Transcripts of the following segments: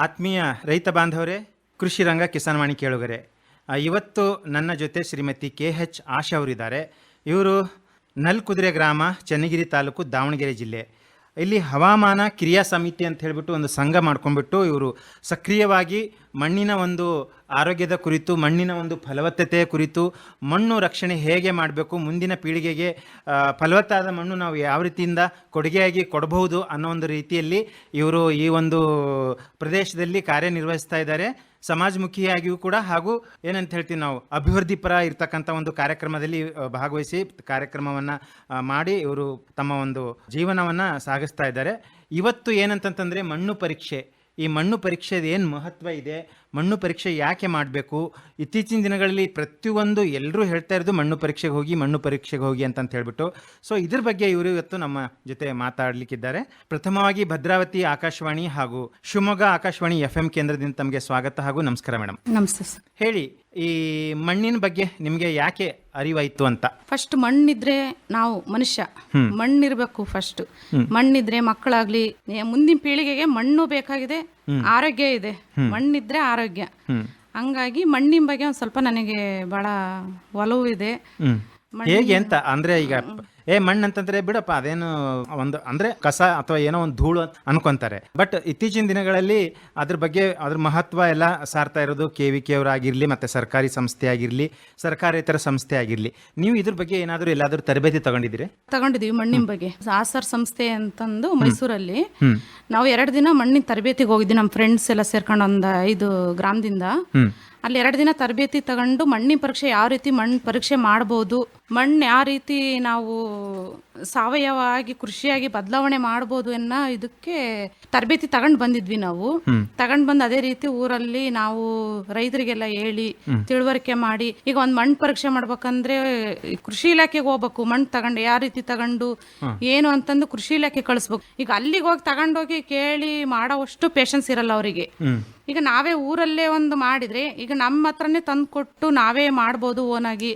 ಆತ್ಮೀಯ ರೈತ ಬಾಂಧವರೇ, ಕೃಷಿ ರಂಗ ಕಿಸಾನ್ವಾಣಿ ಕೇಳುಗರೆ, ಇವತ್ತು ನನ್ನ ಜೊತೆ ಶ್ರೀಮತಿ KH ಆಶಾ ಅವರಿದ್ದಾರೆ. ಇವರು ನಲ್ಕುದುರೆ ಗ್ರಾಮ, ಚನ್ನಗಿರಿ ತಾಲೂಕು, ದಾವಣಗೆರೆ ಜಿಲ್ಲೆ. ಇಲ್ಲಿ ಹವಾಮಾನ ಕ್ರಿಯಾ ಸಮಿತಿ ಅಂತ ಹೇಳಿಬಿಟ್ಟು ಒಂದು ಸಂಘ ಮಾಡ್ಕೊಂಡ್ಬಿಟ್ಟು ಇವರು ಸಕ್ರಿಯವಾಗಿ ಮಣ್ಣಿನ ಒಂದು ಆರೋಗ್ಯದ ಕುರಿತು, ಮಣ್ಣಿನ ಒಂದು ಫಲವತ್ತತೆಯ ಕುರಿತು, ಮಣ್ಣು ರಕ್ಷಣೆ ಹೇಗೆ ಮಾಡಬೇಕು, ಮುಂದಿನ ಪೀಳಿಗೆಗೆ ಫಲವತ್ತಾದ ಮಣ್ಣು ನಾವು ಯಾವ ರೀತಿಯಿಂದ ಕೊಡುಗೆಯಾಗಿ ಕೊಡಬಹುದು ಅನ್ನೋ ಒಂದು ರೀತಿಯಲ್ಲಿ ಇವರು ಈ ಒಂದು ಪ್ರದೇಶದಲ್ಲಿ ಕಾರ್ಯನಿರ್ವಹಿಸ್ತಾ ಇದ್ದಾರೆ. ಸಮಾಜಮುಖಿಯಾಗಿಯೂ ಕೂಡ, ಹಾಗೂ ಏನಂತ ಹೇಳ್ತೀವಿ ನಾವು, ಅಭಿವೃದ್ಧಿ ಪರ ಇರ್ತಕ್ಕಂಥ ಒಂದು ಕಾರ್ಯಕ್ರಮದಲ್ಲಿ ಭಾಗವಹಿಸಿ ಕಾರ್ಯಕ್ರಮವನ್ನು ಮಾಡಿ ಇವರು ತಮ್ಮ ಒಂದು ಜೀವನವನ್ನು ಸಾಗಿಸ್ತಾ ಇದ್ದಾರೆ. ಇವತ್ತು ಏನಂತಂತಂದರೆ ಮಣ್ಣು ಪರೀಕ್ಷೆ. ಈ ಮಣ್ಣು ಪರೀಕ್ಷೆದು ಏನು ಮಹತ್ವ ಇದೆ, ಮಣ್ಣು ಪರೀಕ್ಷೆ ಯಾಕೆ ಮಾಡಬೇಕು, ಇತ್ತೀಚಿನ ದಿನಗಳಲ್ಲಿ ಪ್ರತಿಯೊಂದು ಎಲ್ಲರೂ ಹೇಳ್ತಾ ಇರೋದು ಮಣ್ಣು ಪರೀಕ್ಷೆಗೆ ಹೋಗಿ, ಮಣ್ಣು ಪರೀಕ್ಷೆಗೆ ಹೋಗಿ ಅಂತ ಹೇಳ್ಬಿಟ್ಟು. ಸೊ ಇದ್ರ ಬಗ್ಗೆ ಇವರು ಇವತ್ತು ನಮ್ಮ ಜೊತೆ ಮಾತಾಡಲಿಕ್ಕಿದ್ದಾರೆ. ಪ್ರಥಮವಾಗಿ ಭದ್ರಾವತಿ ಆಕಾಶವಾಣಿ ಹಾಗೂ ಶಿವಮೊಗ್ಗ ಆಕಾಶವಾಣಿ FM ಕೇಂದ್ರದಿಂದ ತಮಗೆ ಸ್ವಾಗತ ಹಾಗೂ ನಮಸ್ಕಾರ ಮೇಡಮ್. ನಮಸ್ತೆ ಸರ್. ಹೇಳಿ, ಈ ಮಣ್ಣಿನ ಬಗ್ಗೆ ನಿಮಗೆ ಯಾಕೆ ಅರಿವಾಯಿತು ಅಂತ? ಫಸ್ಟ್ ಮಣ್ಣಿದ್ರೆ ನಾವು ಮನುಷ್ಯ, ಮಣ್ಣಿರ್ಬೇಕು. ಫಸ್ಟ್ ಮಣ್ಣಿದ್ರೆ ಮಕ್ಕಳಾಗ್ಲಿ, ಮುಂದಿನ ಪೀಳಿಗೆಗೆ ಮಣ್ಣು ಬೇಕಾಗಿದೆ, ಆರೋಗ್ಯ ಇದೆ, ಮಣ್ಣಿದ್ರೆ ಆರೋಗ್ಯ. ಹಂಗಾಗಿ ಮಣ್ಣಿನ ಬಗ್ಗೆ ಒಂದು ಸ್ವಲ್ಪ ನನಗೆ ಬಹಳ ಒಲವು ಇದೆ. ಹೇಗೆ ಅಂತ ಅಂದ್ರೆ, ಈಗ ಮಣ್ಣು ಅಂತಂದ್ರೆ ಬಿಡಪ್ಪ, ಅದೇನು ಒಂದು ಅಂದ್ರೆ ಕಸ ಅಥವಾ ಏನೋ ಒಂದು ಧೂಳು ಅನ್ಕೊಂತಾರೆ. ಬಟ್ ಇತ್ತೀಚಿನ ದಿನಗಳಲ್ಲಿ ಅದ್ರ ಬಗ್ಗೆ ಅದ್ರ ಮಹತ್ವ ಎಲ್ಲ ಸಾರ್ತಾ ಇರೋದು KVK ಅವರಾಗಿರ್ಲಿ, ಮತ್ತೆ ಸರ್ಕಾರಿ ಸಂಸ್ಥೆ ಆಗಿರ್ಲಿ, ಸರ್ಕಾರೇತರ ಸಂಸ್ಥೆ ಆಗಿರ್ಲಿ. ನೀವು ಇದ್ರ ಬಗ್ಗೆ ಏನಾದರೂ ಎಲ್ಲಾದ್ರೂ ತರಬೇತಿ ತಗೊಂಡಿದ್ದೀವಿ ಮಣ್ಣಿನ ಬಗ್ಗೆ. ಆಸರ್ ಸಂಸ್ಥೆ ಅಂತಂದು ಮೈಸೂರಲ್ಲಿ ನಾವು 2 ದಿನ ಮಣ್ಣಿನ ತರಬೇತಿಗೆ ಹೋಗಿದ್ವಿ. ನಮ್ಮ ಫ್ರೆಂಡ್ಸ್ ಎಲ್ಲ ಸೇರ್ಕೊಂಡು ಒಂದು 5 ಗ್ರಾಮದಿಂದ. ಅಲ್ಲಿ 2 ದಿನ ತರಬೇತಿ ತಗೊಂಡು ಮಣ್ಣಿನ ಪರೀಕ್ಷೆ ಯಾವ ರೀತಿ ಮಣ್ಣು ಪರೀಕ್ಷೆ ಮಾಡ್ಬೋದು, ಮಣ್ಣು ಯಾವ ರೀತಿ ನಾವು ಸಾವಯವಾಗಿ ಕೃಷಿಯಾಗಿ ಬದಲಾವಣೆ ಮಾಡ್ಬೋದು ಅನ್ನೋ ಇದಕ್ಕೆ ತರಬೇತಿ ತಗೊಂಡು ಬಂದಿದ್ವಿ. ನಾವು ತಗೊಂಡು ಬಂದು ಅದೇ ರೀತಿ ಊರಲ್ಲಿ ನಾವು ರೈತರಿಗೆಲ್ಲ ಹೇಳಿ ತಿಳುವಳಿಕೆ ಮಾಡಿ, ಈಗ ಒಂದು ಮಣ್ಣು ಪರೀಕ್ಷೆ ಮಾಡ್ಬೇಕಂದ್ರೆ ಕೃಷಿ ಇಲಾಖೆಗೆ ಹೋಗ್ಬೇಕು. ಮಣ್ಣು ತಗೊಂಡು ಯಾವ ರೀತಿ ತಗೊಂಡು ಏನು ಅಂತಂದು ಕೃಷಿ ಇಲಾಖೆ ಕಳಿಸ್ಬೇಕು. ಈಗ ಅಲ್ಲಿಗೆ ಹೋಗಿ ತಗೊಂಡೋಗಿ ಕೇಳಿ ಮಾಡೋವಷ್ಟು ಪೇಷನ್ಸ್ ಇರಲ್ಲ ಅವರಿಗೆ. ಈಗ ನಾವೇ ಊರಲ್ಲೇ ಒಂದು ಮಾಡಿದ್ರೆ, ಈಗ ನಮ್ಮ ಹತ್ರನೇ ತಂದು ಕೊಟ್ಟು ನಾವೇ ಮಾಡ್ಬೋದು, ಓನಾಗಿ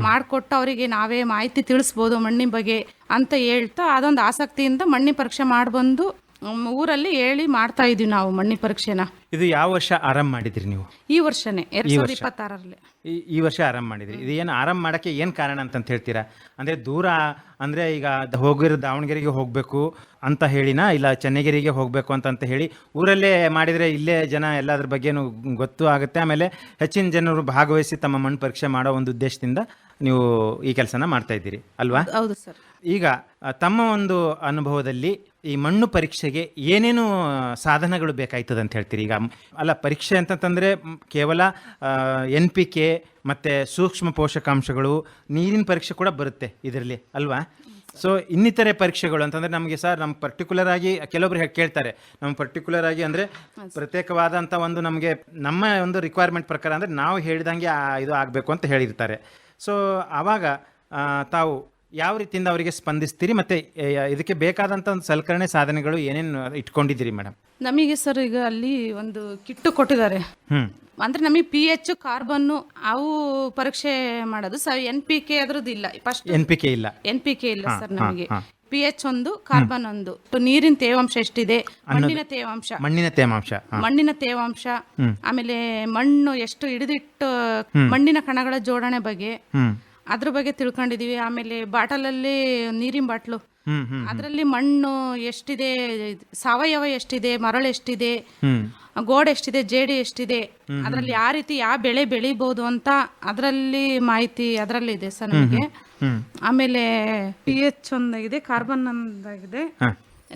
ಮಾಡಿಕೊಟ್ಟು ಅವರಿಗೆ ನಾವೇ ಮಾಹಿತಿ ತಿಳಿಸ್ಬೋದು ಮಣ್ಣಿನ ಬಗ್ಗೆ ಅಂತ ಹೇಳ್ತಾ, ಅದೊಂದು ಆಸಕ್ತಿಯಿಂದ ಮಣ್ಣಿನ ಪರೀಕ್ಷೆ ಮಾಡಿಬಂದು ಊರಲ್ಲಿ ಹೇಳಿ ಮಾಡ್ತಾ ಇದೀವಿ ನಾವು ಮಣ್ಣಿನ ಪರೀಕ್ಷೆನ. ಇದು ಯಾವ ವರ್ಷ ಆರಂಭ ಮಾಡಿದ್ರಿ ನೀವು? ಈ ವರ್ಷನೇ 2026ರಲ್ಲಿ ಈ ವರ್ಷ ಆರಂಭ ಮಾಡಿದ್ರಿ. ಇದು ಏನು ಆರಂಭ ಮಾಡೋಕ್ಕೆ ಏನು ಕಾರಣ ಅಂತ ಹೇಳ್ತೀರಾ? ಅಂದರೆ ದೂರ ಅಂದರೆ ಈಗ ಹೋಗಿರೋ ದಾವಣಗೆರೆಗೆ ಹೋಗಬೇಕು ಅಂತ ಹೇಳಿನಾ, ಇಲ್ಲ ಚನ್ನಗಿರಿಗೆ ಹೋಗಬೇಕು ಅಂತ ಹೇಳಿ ಊರಲ್ಲೇ ಮಾಡಿದರೆ ಇಲ್ಲೇ ಜನ ಎಲ್ಲದ್ರ ಬಗ್ಗೆನೂ ಗೊತ್ತು ಆಗುತ್ತೆ, ಆಮೇಲೆ ಹೆಚ್ಚಿನ ಜನರು ಭಾಗವಹಿಸಿ ತಮ್ಮ ಮಣ್ಣು ಪರೀಕ್ಷೆ ಮಾಡೋ ಒಂದು ಉದ್ದೇಶದಿಂದ ನೀವು ಈ ಕೆಲಸನ ಮಾಡ್ತಾ ಇದ್ದೀರಿ ಅಲ್ವಾ? ಹೌದು ಸರ್. ಈಗ ತಮ್ಮ ಒಂದು ಅನುಭವದಲ್ಲಿ ಈ ಮಣ್ಣು ಪರೀಕ್ಷೆಗೆ ಏನೇನು ಸಾಧನಗಳು ಬೇಕಾಯ್ತದೆ ಅಂತ ಹೇಳ್ತೀರಿ? ಈಗ ಅಲ್ಲ, ಪರೀಕ್ಷೆ ಅಂತಂತಂದರೆ ಕೇವಲ NPK ಮತ್ತು ಸೂಕ್ಷ್ಮ ಪೋಷಕಾಂಶಗಳು, ನೀರಿನ ಪರೀಕ್ಷೆ ಕೂಡ ಬರುತ್ತೆ ಇದರಲ್ಲಿ ಅಲ್ವಾ? ಸೊ ಇನ್ನಿತರೆ ಪರೀಕ್ಷೆಗಳು ಅಂತಂದರೆ ನಮಗೆ ಸರ್, ನಮ್ಮ ಪರ್ಟಿಕ್ಯುಲರ್ ಆಗಿ ಕೆಲವೊಬ್ರು ಕೇಳ್ತಾರೆ, ನಮ್ಮ ಪರ್ಟಿಕ್ಯುಲರ್ ಆಗಿ ಅಂದರೆ ಪ್ರತ್ಯೇಕವಾದಂಥ ಒಂದು ನಮಗೆ ನಮ್ಮ ಒಂದು ರಿಕ್ವೈರ್ಮೆಂಟ್ ಪ್ರಕಾರ ಅಂದರೆ ನಾವು ಹೇಳಿದಂಗೆ ಇದು ಆಗಬೇಕು ಅಂತ ಹೇಳಿರ್ತಾರೆ. ಸೊ ಆವಾಗ ತಾವು ಯಾವ ರೀತಿಯಿಂದ ಅವರಿಗೆ ಸ್ಪಂದಿಸ್ತೀರಿ, ಮತ್ತು ಇದಕ್ಕೆ ಬೇಕಾದಂಥ ಒಂದು ಸಲಕರಣೆ ಸಾಧನೆಗಳು ಏನೇನು ಇಟ್ಕೊಂಡಿದ್ದೀರಿ ಮೇಡಮ್? ನಮಗೆ ಸರ್ ಈಗ ಅಲ್ಲಿ ಒಂದು ಕಿಟ್ಟು ಕೊಟ್ಟಿದ್ದಾರೆ. ಅಂದ್ರೆ ನಮಗೆ pH, ಕಾರ್ಬನ್ನು ಅವು ಪರೀಕ್ಷೆ ಮಾಡೋದು. NPK ಅದ್ರದ್ದು ಇಲ್ಲ. ಫಸ್ಟ್ NPK ಇಲ್ಲ ಸರ್ ನಮಗೆ. pH ಒಂದು, ಕಾರ್ಬನ್ ಒಂದು, ನೀರಿನ ತೇವಾಂಶ ಎಷ್ಟಿದೆ, ಮಣ್ಣಿನ ತೇವಾಂಶ, ಆಮೇಲೆ ಮಣ್ಣು ಎಷ್ಟು ಹಿಡಿದಿಟ್ಟು ಮಣ್ಣಿನ ಕಣಗಳ ಜೋಡಣೆ ಬಗ್ಗೆ, ಅದ್ರ ಬಗ್ಗೆ ತಿಳ್ಕೊಂಡಿದೀವಿ. ಆಮೇಲೆ ಬಾಟಲಲ್ಲಿ ನೀರಿನ ಬಾಟ್ಲು, ಅದರಲ್ಲಿ ಮಣ್ಣು ಎಷ್ಟಿದೆ, ಸಾವಯವ ಎಷ್ಟಿದೆ, ಮರಳು ಎಷ್ಟಿದೆ, ಗೋಡೆ ಎಷ್ಟಿದೆ, ಜೇಡಿ ಎಷ್ಟಿದೆ, ಅದರಲ್ಲಿ ಯಾವ ರೀತಿ ಯಾವ ಬೆಳೆ ಬೆಳಿಬಹುದು ಅಂತ ಅದರಲ್ಲಿ ಮಾಹಿತಿ ಅದರಲ್ಲಿ ಇದೆ ಸರ್ ನಮಗೆ. ಆಮೇಲೆ pH ಒಂದಾಗಿದೆ, ಕಾರ್ಬನ್ ಒಂದಾಗಿದೆ,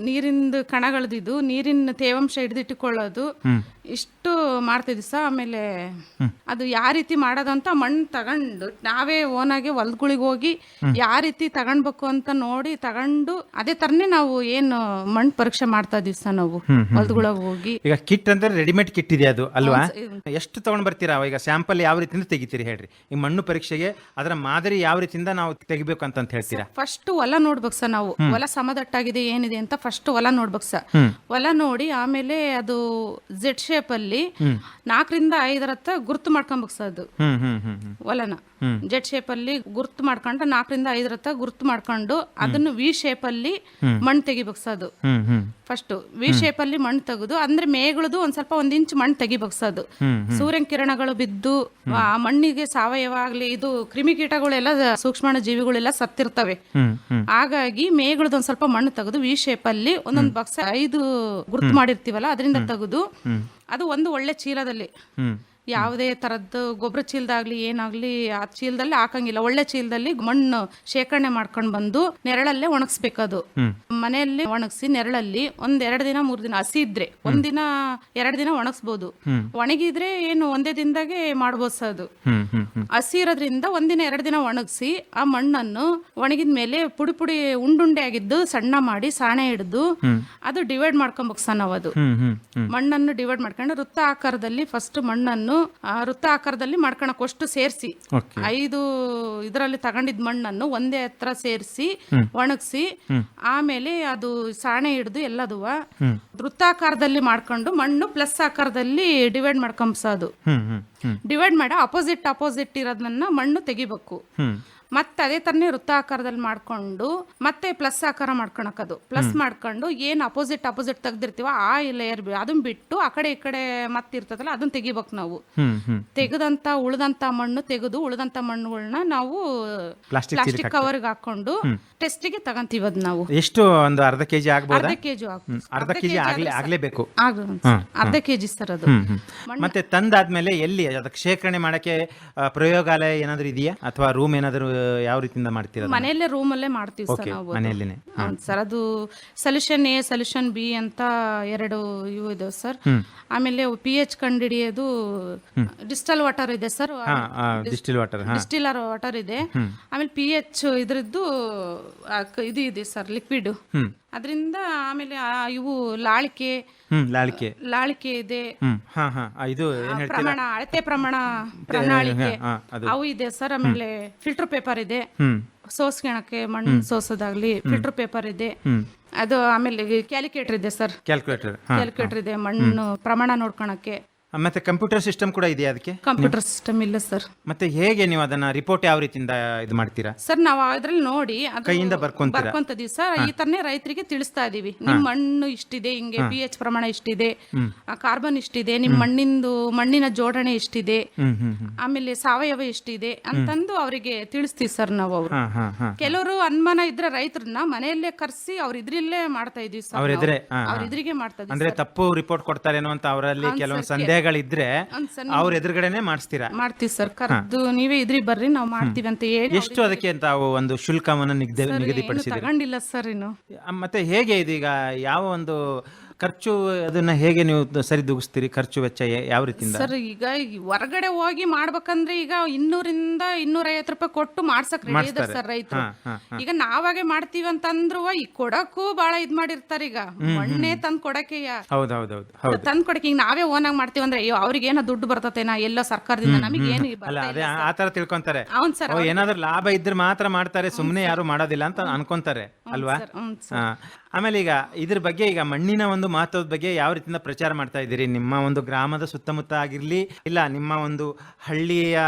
ನೀರಿಂದು ಕಣಗಳದಿದ್ದು ನೀರಿನ ತೇವಾಂಶ ಹಿಡಿದಿಟ್ಟುಕೊಳ್ಳೋದು, ಇಷ್ಟು ಮಾಡ್ತಿದ್ವಿ ಸರ್. ಆಮೇಲೆ ಅದು ಯಾವ ರೀತಿ ಮಾಡೋದಂತ ಮಣ್ಣು ತಗೊಂಡು ನಾವೇ ಓನಾಗೆ ಹೊಲಗಳಿಗೆ ಹೋಗಿ ಯಾವ ರೀತಿ ತಗೊಂಡ್ಬೇಕು ಅಂತ ನೋಡಿ ತಗೊಂಡು ಅದೇ ತರನೇ ನಾವು ಏನು ಮಣ್ಣು ಪರೀಕ್ಷೆ ಮಾಡ್ತಾ ಇದೀವಿ ಸರ್ ನಾವು ಹೊಲಗಳಿಗೆ ಹೋಗಿ. ಈಗ ಕಿಟ್ ಅಂದ್ರೆ ರೆಡಿಮೇಡ್ ಕಿಟ್ ಇದೆ ಅದು ಅಲ್ವಾ? ಎಷ್ಟು ತಗೊಂಡ್ ಬರ್ತೀರಾ? ಈಗ ಸ್ಯಾಂಪಲ್ ಯಾವ ರೀತಿಯಿಂದ ತೆಗಿತೀರಿ ಹೇಳ್ರಿ? ಈ ಮಣ್ಣು ಪರೀಕ್ಷೆಗೆ ಅದರ ಮಾದರಿ ಯಾವ ರೀತಿಯಿಂದ ನಾವು ತೆಗಿಬೇಕು ಅಂತ ಹೇಳ್ತೀರಾ? ಫಸ್ಟ್ ಹೊಲ ನೋಡ್ಬೇಕು ಸರ್ ನಾವು, ಹೊಲ ಸಮದಟ್ಟಾಗಿದೆ ಏನಿದೆ ಅಂತ ಫಸ್ಟ್ ಹೊಲ ನೋಡ್ಬೇಕು ಸರ್. ಹೊಲ ನೋಡಿ ಆಮೇಲೆ ಅದು Z ಶೇಪ್ ಅಲ್ಲಿ 4 ರಿಂದ 5 ಹತ್ರ ಗುರ್ತು ಮಾಡ್ಕೊಬೇಕು ಸರ್ ಅದು ಹೊಲನ. ಜೆಡ್ ಶೇಪ್ ಅಲ್ಲಿ ಗುರ್ತು ಮಾಡ್ಕೊಂಡು 4-5 ರಥ ಗುರ್ತು ಮಾಡ್ಕೊಂಡು ಅದನ್ನು ವಿ ಶೇಪ್ ಅಲ್ಲಿ ಮಣ್ಣು ತೆಗಿಬಗ್ಸೋದು. ಫಸ್ಟ್ ವಿ ಶೇಪ್ ಅಲ್ಲಿ ಮಣ್ಣು ತೆಗೆದು ಅಂದ್ರೆ ಮೇಗಳದು ಒಂದ್ ಸ್ವಲ್ಪ 1 ಇಂಚ್ ಮಣ್ಣು ತೆಗಿಬಗ್ಸೋದು. ಸೂರ್ಯನ ಕಿರಣಗಳು ಬಿದ್ದು ಆ ಮಣ್ಣಿಗೆ ಸಾವಯವ ಆಗ್ಲಿ ಇದು ಕ್ರಿಮಿಕೀಟಗಳೆಲ್ಲ ಸೂಕ್ಷ್ಮಾಣು ಜೀವಿಗಳೆಲ್ಲ ಸತ್ತಿರ್ತವೆ. ಹಾಗಾಗಿ ಮೇಗಳದು ಒಂದ್ ಸ್ವಲ್ಪ ಮಣ್ಣು ತೆಗೆದು ವಿ ಶೇಪ್ ಅಲ್ಲಿ ಒಂದೊಂದು ಬಾಕ್ಸ್ 5 ಗುರ್ತು ಮಾಡಿರ್ತೀವಲ್ಲ ಅದರಿಂದ ತೆಗೆದು ಅದು ಒಂದು ಒಳ್ಳೆ ಚೀಲದಲ್ಲಿ ಯಾವುದೇ ತರದ್ದು ಗೊಬ್ಬರ ಚೀಲದಾಗ್ಲಿ ಏನಾಗ್ಲಿ ಆ ಚೀಲದಲ್ಲಿ ಹಾಕಂಗಿಲ್ಲ. ಒಳ್ಳೆ ಚೀಲದಲ್ಲಿ ಮಣ್ಣು ಶೇಖರಣೆ ಮಾಡ್ಕೊಂಡು ಬಂದು ನೆರಳಲ್ಲೇ ಒಣಗಿಸ್ಬೇಕದು. ಮನೆಯಲ್ಲಿ ಒಣಗಿಸಿ ನೆರಳಲ್ಲಿ 1-2 ದಿನ 3 ದಿನ ಹಸಿ ಇದ್ರೆ 1 ದಿನ 2 ದಿನ ಒಣಗಿಸ್ಬೋದು. ಒಣಗಿದ್ರೆ ಏನು ಒಂದೇ ದಿನದಾಗೆ ಮಾಡ್ಬೋದು ಅದು. ಹಸಿ ಇರೋದ್ರಿಂದ 1 ದಿನ 2 ದಿನ ಒಣಗಿಸಿ ಆ ಮಣ್ಣನ್ನು ಒಣಗಿದ ಮೇಲೆ ಪುಡಿ ಪುಡಿ ಉಂಡುಂಡೆ ಆಗಿದ್ದು ಸಣ್ಣ ಮಾಡಿ ಸಾಣೆ ಹಿಡಿದು ಅದು ಡಿವೈಡ್ ಮಾಡ್ಕೊಂಬಕ್ಸ ನಾವು ಅದು ಮಣ್ಣನ್ನು ಡಿವೈಡ್ ಮಾಡ್ಕೊಂಡು ವೃತ್ತ ಆಕಾರದಲ್ಲಿ ಫಸ್ಟ್ ಮಣ್ಣನ್ನು ವೃತ್ತ ಆಕಾರದಲ್ಲಿ ಮಾಡ್ಕೊಳಕ್ಕಷ್ಟು ಸೇರಿಸಿ 5 ಇದರಲ್ಲಿ ತಗೊಂಡಿದ್ ಮಣ್ಣನ್ನು ಒಂದೇ ಹತ್ರ ಸೇರಿಸಿ ಒಣಗಿಸಿ ಆಮೇಲೆ ಅದು ಸಾಣೆ ಹಿಡಿದು ಎಲ್ಲದುವ ವೃತ್ತಾಕಾರದಲ್ಲಿ ಮಾಡ್ಕೊಂಡು ಮಣ್ಣು ಪ್ಲಸ್ ಆಕಾರದಲ್ಲಿ ಡಿವೈಡ್ ಮಾಡ್ಕೊಂಬಸೋದು. ಡಿವೈಡ್ ಮಾಡಿ ಅಪೋಸಿಟ್ ಇರೋದನ್ನ ಮಣ್ಣು ತೆಗಿಬೇಕು. ಮತ್ತೆ ಅದೇ ತರನೇ ವೃತ್ತ ಆಕಾರದಲ್ಲಿ ಮಾಡ್ಕೊಂಡು ಮತ್ತೆ ಪ್ಲಸ್ ಆಕಾರ ಮಾಡ್ಕೊಳಕದು. ಪ್ಲಸ್ ಮಾಡ್ಕೊಂಡು ಏನ್ ಅಪೋಸಿಟ್ ತೆಗ್ದಿರ್ತೀವ ಆ ಲೇಯರ್ ಅದನ್ನ ಬಿಟ್ಟು ಆ ಕಡೆ ಈ ಕಡೆ ಮತ್ತಿರ್ತದಲ್ಲ ಅದನ್ನ ತೆಗಿಬೇಕು ನಾವು. ತೆಗೆದಂತ ಉಳಿದಂತ ಮಣ್ಣು ತೆಗೆದು ಉಳಿದಂತ ಮಣ್ಣುಗಳನ್ನ ನಾವು ಪ್ಲಾಸ್ಟಿಕ್ ಕವರ್ಗೆ ಹಾಕೊಂಡು ಟೆಸ್ಟಿಗೆ ತಗಂತೀವಿ. ಅದ್ ನಾವು ಎಷ್ಟು ಒಂದು ಅರ್ಧ ಕೆಜಿ ಆಗ್ಬೋದು? ಅರ್ಧ ಕೆಜಿ ಆಗ್ಲೇಬೇಕು. ಅರ್ಧ ಕೆಜಿ ಸರ್ ಅದು. ಮತ್ತೆ ತಂದಾದ್ಮೇಲೆ ಎಲ್ಲಿ ಅದಕ್ಕೆ ಶೇಖರಣೆ ಮಾಡಕ್ಕೆ ಪ್ರಯೋಗಾಲಯ ಏನಾದ್ರು ಇದೆಯಾ ಅಥವಾ ರೂಮ್ ಏನಾದ್ರು ಯಾವ ರೀತಿಯಿಂದ ಮಾಡ್ತೀರಾ? ಮನೆಯಲ್ಲೇ ರೂಮ್ ಅಲ್ಲೇ ಮಾಡ್ತೀವಿ ಸರ್ ನಾವು. ಮನೆಯಲ್ಲೇನೆ ಸರ್ ಅದು ಸೊಲ್ಯೂಷನ್ ಎ ಸೊಲ್ಯೂಷನ್ ಬಿ ಅಂತ 2 ಇವು ಇದೆ ಸರ್. ಆಮೇಲೆ PH ಕಂಡುಹಿಡಿಯೋದು ಡಿಸ್ಟಲ್ ವಾಟರ್ ಇದೆ ಸರ್. ಡಿಸ್ಟಿಲ್ ವಾಟರ್ ಇದೆ. ಆಮೇಲೆ PH ಇದ್ರದ್ದು ಇದು ಇದೆ ಸರ್ ಲಿಕ್ವಿಡ್. ಅದರಿಂದ ಆಮೇಲೆ ಇವು ಲಾಳಿಕೆ ಇದೆ. ಪ್ರಮಾಣ ಅಳತೆ ಪ್ರಣಾಳಿಕೆ ಅವು ಇದೆ ಸರ್. ಆಮೇಲೆ ಫಿಲ್ಟರ್ ಪೇಪರ್ ಇದೆ ಸೋಸ್ಕೊಳಕ್ಕೆ ಮಣ್ಣು ಸೋಸೋದಾಗ್ಲಿ ಫಿಲ್ಟರ್ ಪೇಪರ್ ಇದೆ ಅದು. ಆಮೇಲೆ ಕ್ಯಾಲ್ಕುಲೇಟರ್ ಇದೆ ಸರ್. ಕ್ಯಾಲ್ಕುಲೇಟರ್ ಇದೆ ಮಣ್ಣು ಪ್ರಮಾಣ ನೋಡ್ಕೊಳಕ್ಕೆ. ಮತ್ತೆ ಕಂಪ್ಯೂಟರ್ ಸಿಸ್ಟಮ್ ಕೂಡ ಇದೆಯಾ ಅದಕ್ಕೆ? ಕಂಪ್ಯೂಟರ್ ಸಿಸ್ಟಮ್ ಇಲ್ಲ ಸರ್. ಮತ್ತೆ ಹೇಗೆ ನೀವು ಅದನ್ನ ರಿಪೋರ್ಟ್ ಯಾವ ರೀತಿಯಿಂದ ಇದು ಮಾಡ್ತೀರಾ ಸರ್? ನಾವು ಅದ್ರಲ್ಲಿ ನೋಡಿ ಕೈಯಿಂದ ಬರ್ಕೊಂತೀವಿ ಸರ್. ಈ ತರನೇ ರೈತರಿಗೆ ತಿಳಿಸ್ತಾ ಇದೀವಿ. ನಿಮ್ ಮಣ್ಣು ಇಷ್ಟಿದೆ, ಹಿಂಗೆ PH ಪ್ರಮಾಣ ಇಷ್ಟಿದೆ, ಕಾರ್ಬನ್ ಇಷ್ಟಿದೆ, ನಿಮ್ ಮಣ್ಣಿನ ಜೋಡಣೆ ಇಷ್ಟಿದೆ, ಆಮೇಲೆ ಸಾವಯವ ಎಷ್ಟಿದೆ ಅಂತಂದು ಅವರಿಗೆ ತಿಳಿಸ್ತೀವಿ ಸರ್ ನಾವು. ಅವರು ಕೆಲವರು ಅನುಮಾನ ಇದ್ರೆ ರೈತರನ್ನ ಮನೆಯಲ್ಲೇ ಕರ್ಸಿ ಅವ್ರ ಇದ್ರಲ್ಲೇ ಮಾಡ್ತಾ ಇದೀವಿ ಸರ್. ಅವ್ರ ಇದ್ರಿಗೆ ಮಾಡ್ತಾ ಇದೀವಿ. ಅಂದ್ರೆ ತಪ್ಪು ರಿಪೋರ್ಟ್ ಕೊಡ್ತಾರೇನೋ ಅಂತ ಅವರಲ್ಲಿ ಕೆಲವೊಂದು ಸಂದೇಹಗಳಿದ್ರೆ ಅವ್ರ ಎದುರುಗಡೆನೆ ಮಾಡ್ತೀವಿ ಸರ್. ಕರೆದು ನೀವೇ ಇದ್ರಿಗೆ ಬರ್ರಿ ನಾವು ಮಾಡ್ತೀವಿ ಅಂತ ಹೇಳಿ. ಎಷ್ಟು ಅದಕ್ಕೆ ಅಂತ ಒಂದು ಶುಲ್ಕವನ್ನು ನಿಗದಿಪಡಿಸಿದ್ರೆ? ತಗೊಂಡಿಲ್ಲ ಸರ್ ಇನ್ನು. ಮತ್ತೆ ಹೇಗೆ ಇದೀಗ ಯಾವ ಒಂದು ಖರ್ಚು ಅದನ್ನ ಹೇಗೆ ನೀವು ಸರಿದೂಗಿಸ್ತೀರಿ? ಖರ್ಚು ವೆಚ್ಚ ಯಾವ ರೀತಿಯಿಂದ ಸರ್? ಈಗ ಹೊರಗಡೆ ಹೋಗಿ ಮಾಡ್ಬೇಕಂದ್ರೆ ಈಗ 200-250 ರೂಪಾಯಿ ಕೊಟ್ಟು ಮಾಡ್ಸಕ್ ರೆಡಿ ಇದೆ ಸರ್ ರೈತರು. ಈಗ ನಾವಾಗೆ ಮಾಡ್ತೀವಿ ಅಂತಂದ್ರು ಈ ಕೊಡಕ್ಕೂ ಬಹಳ ಇದ್ ಮಾಡಿರ್ತಾರ. ಈಗ ಮಣ್ಣೆ ತಂದ್ ಕೊಡಕ್ಕೆ ತಂದ್ ಕೊಡಕ್ಕೆ ಈಗ ನಾವೇ ಓನ್ ಆಗಿ ಮಾಡ್ತೀವಿ ಅಂದ್ರೆ ಅಯ್ಯೋ ಅವ್ರಿಗೆ ಏನೋ ದುಡ್ಡು ಬರ್ತತೇನಾ ಎಲ್ಲೋ ಸರ್ಕಾರದಿಂದ ನಮಗೆ ಏನು ಆತರ ತಿಳ್ಕೊಂತಾರೆ. ಏನಾದ್ರೂ ಲಾಭ ಇದ್ರೆ ಮಾತ್ರ ಮಾಡ್ತಾರೆ, ಸುಮ್ನೆ ಯಾರು ಮಾಡೋದಿಲ್ಲ ಅಂತ ಅನ್ಕೊಂತಾರೆ ಅಲ್ವಾ? ಆಮೇಲೆ ಈಗ ಇದ್ರ ಬಗ್ಗೆ ಈಗ ಮಣ್ಣಿನ ಒಂದು ಮಹತ್ವದ ಬಗ್ಗೆ ಯಾವ ರೀತಿಯಿಂದ ಪ್ರಚಾರ ಮಾಡ್ತಾ ಇದ್ದೀರಿ? ನಿಮ್ಮ ಒಂದು ಗ್ರಾಮದ ಸುತ್ತಮುತ್ತ ಆಗಿರ್ಲಿ, ಇಲ್ಲ ನಿಮ್ಮ ಒಂದು ಹಳ್ಳಿಯ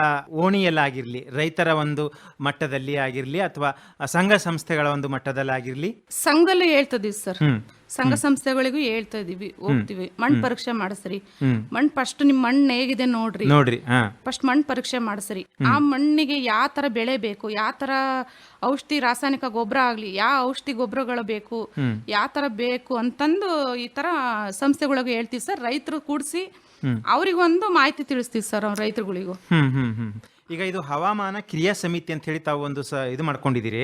ಓಣಿಯಲ್ಲಾಗಿರ್ಲಿ, ರೈತರ ಒಂದು ಮಟ್ಟದಲ್ಲಿ ಆಗಿರ್ಲಿ, ಅಥವಾ ಸಂಘ ಸಂಸ್ಥೆಗಳ ಒಂದು ಮಟ್ಟದಲ್ಲಿ ಆಗಿರ್ಲಿ? ಸಂಘಲ್ಲೂ ಹೇಳ್ತದೀವಿ ಸರ್. ಸಂಘ ಸಂಸ್ಥೆಗಳಿಗೂ ಹೇಳ್ತಾ ಇದೀವಿ, ಹೋಗ್ತಿವಿ. ಮಣ್ಣು ಪರೀಕ್ಷೆ ಮಾಡಿಸ್ರಿ. ಮಣ್ಣು ಫಸ್ಟ್ ನಿಮ್ ಮಣ್ಣು ಹೇಗಿದೆ ನೋಡ್ರಿ. ಫಸ್ಟ್ ಮಣ್ಣು ಪರೀಕ್ಷೆ ಮಾಡಿಸ್ರಿ. ಆ ಮಣ್ಣಿಗೆ ಯಾವ ತರ ಬೆಳೆ ಬೇಕು, ಯಾವ ತರ ಔಷಧಿ ರಾಸಾಯನಿಕ ಗೊಬ್ಬರ ಆಗ್ಲಿ, ಯಾವ ಔಷಧಿ ಗೊಬ್ಬರಗಳು ಬೇಕು, ಯಾವ ತರ ಬೇಕು ಅಂತಂದು ಈ ತರ ಸಂಸ್ಥೆಗಳಿಗೂ ಹೇಳ್ತೀವಿ ಸರ್. ರೈತರು ಕೂಡಿಸಿ ಅವ್ರಿಗೊಂದು ಮಾಹಿತಿ ತಿಳಿಸ್ತೀವಿ ಸರ್ ಅವ್ರ ರೈತರುಗಳಿಗೂ. ಈಗ ಇದು ಹವಾಮಾನ ಕ್ರಿಯಾ ಸಮಿತಿ ಅಂತ ಹೇಳಿ ತಾವು ಒಂದು ಇದು ಮಾಡ್ಕೊಂಡಿದ್ದೀರಿ.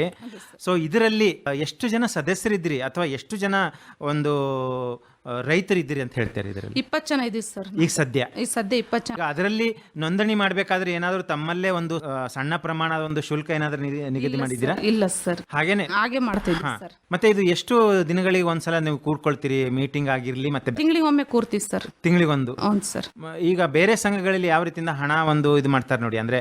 ಸೊ ಇದರಲ್ಲಿ ಎಷ್ಟು ಜನ ಸದಸ್ಯರಿದ್ದೀರಿ ಅಥವಾ ಎಷ್ಟು ಜನ ಒಂದು ರೈತರಿದ್ದೀರಿ ಅಂತ ಹೇಳ್ತಾರೆ? ಇದರಲ್ಲಿ 20 ಜನ ಇದೀವಿ ಸರ್ ಈಗ ಸದ್ಯ 20 ಜನ. ಅದರಲ್ಲಿ ನೋಂದಣಿ ಮಾಡ್ಬೇಕಾದ್ರೆ ಏನಾದ್ರು ತಮ್ಮಲ್ಲೇ ಒಂದು ಸಣ್ಣ ಪ್ರಮಾಣದ ಒಂದು ಶುಲ್ಕ ಏನಾದ್ರು ನಿಗದಿ ಮಾಡಿದ್ದೀರಾ? ಇಲ್ಲ ಸರ್, ಹಾಗೆ ಮಾಡ್ತಿದ್ವಿ ಸರ್. ಮತ್ತೆ ಇದು ಎಷ್ಟು ದಿನಗಳಿಗೆ ಒಂದ್ಸಲ ನೀವು ಕೂರ್ಕೊಳ್ತೀರಿ? ಮೀಟಿಂಗ್ ಆಗಿರ್ಲಿ, ಮತ್ತೆ ತಿಂಗಳಿಗೊಮ್ಮೆ ಕೂರ್ತೀವಿ ಸರ್. ತಿಂಗಳಿಗೊಂದು? ಹೌದು ಸರ್. ಈಗ ಬೇರೆ ಸಂಘಗಳಲ್ಲಿ ಯಾವ ರೀತಿಯಿಂದ ಹಣ ಒಂದು ಇದು ಮಾಡ್ತಾರೆ ನೋಡಿ, ಅಂದ್ರೆ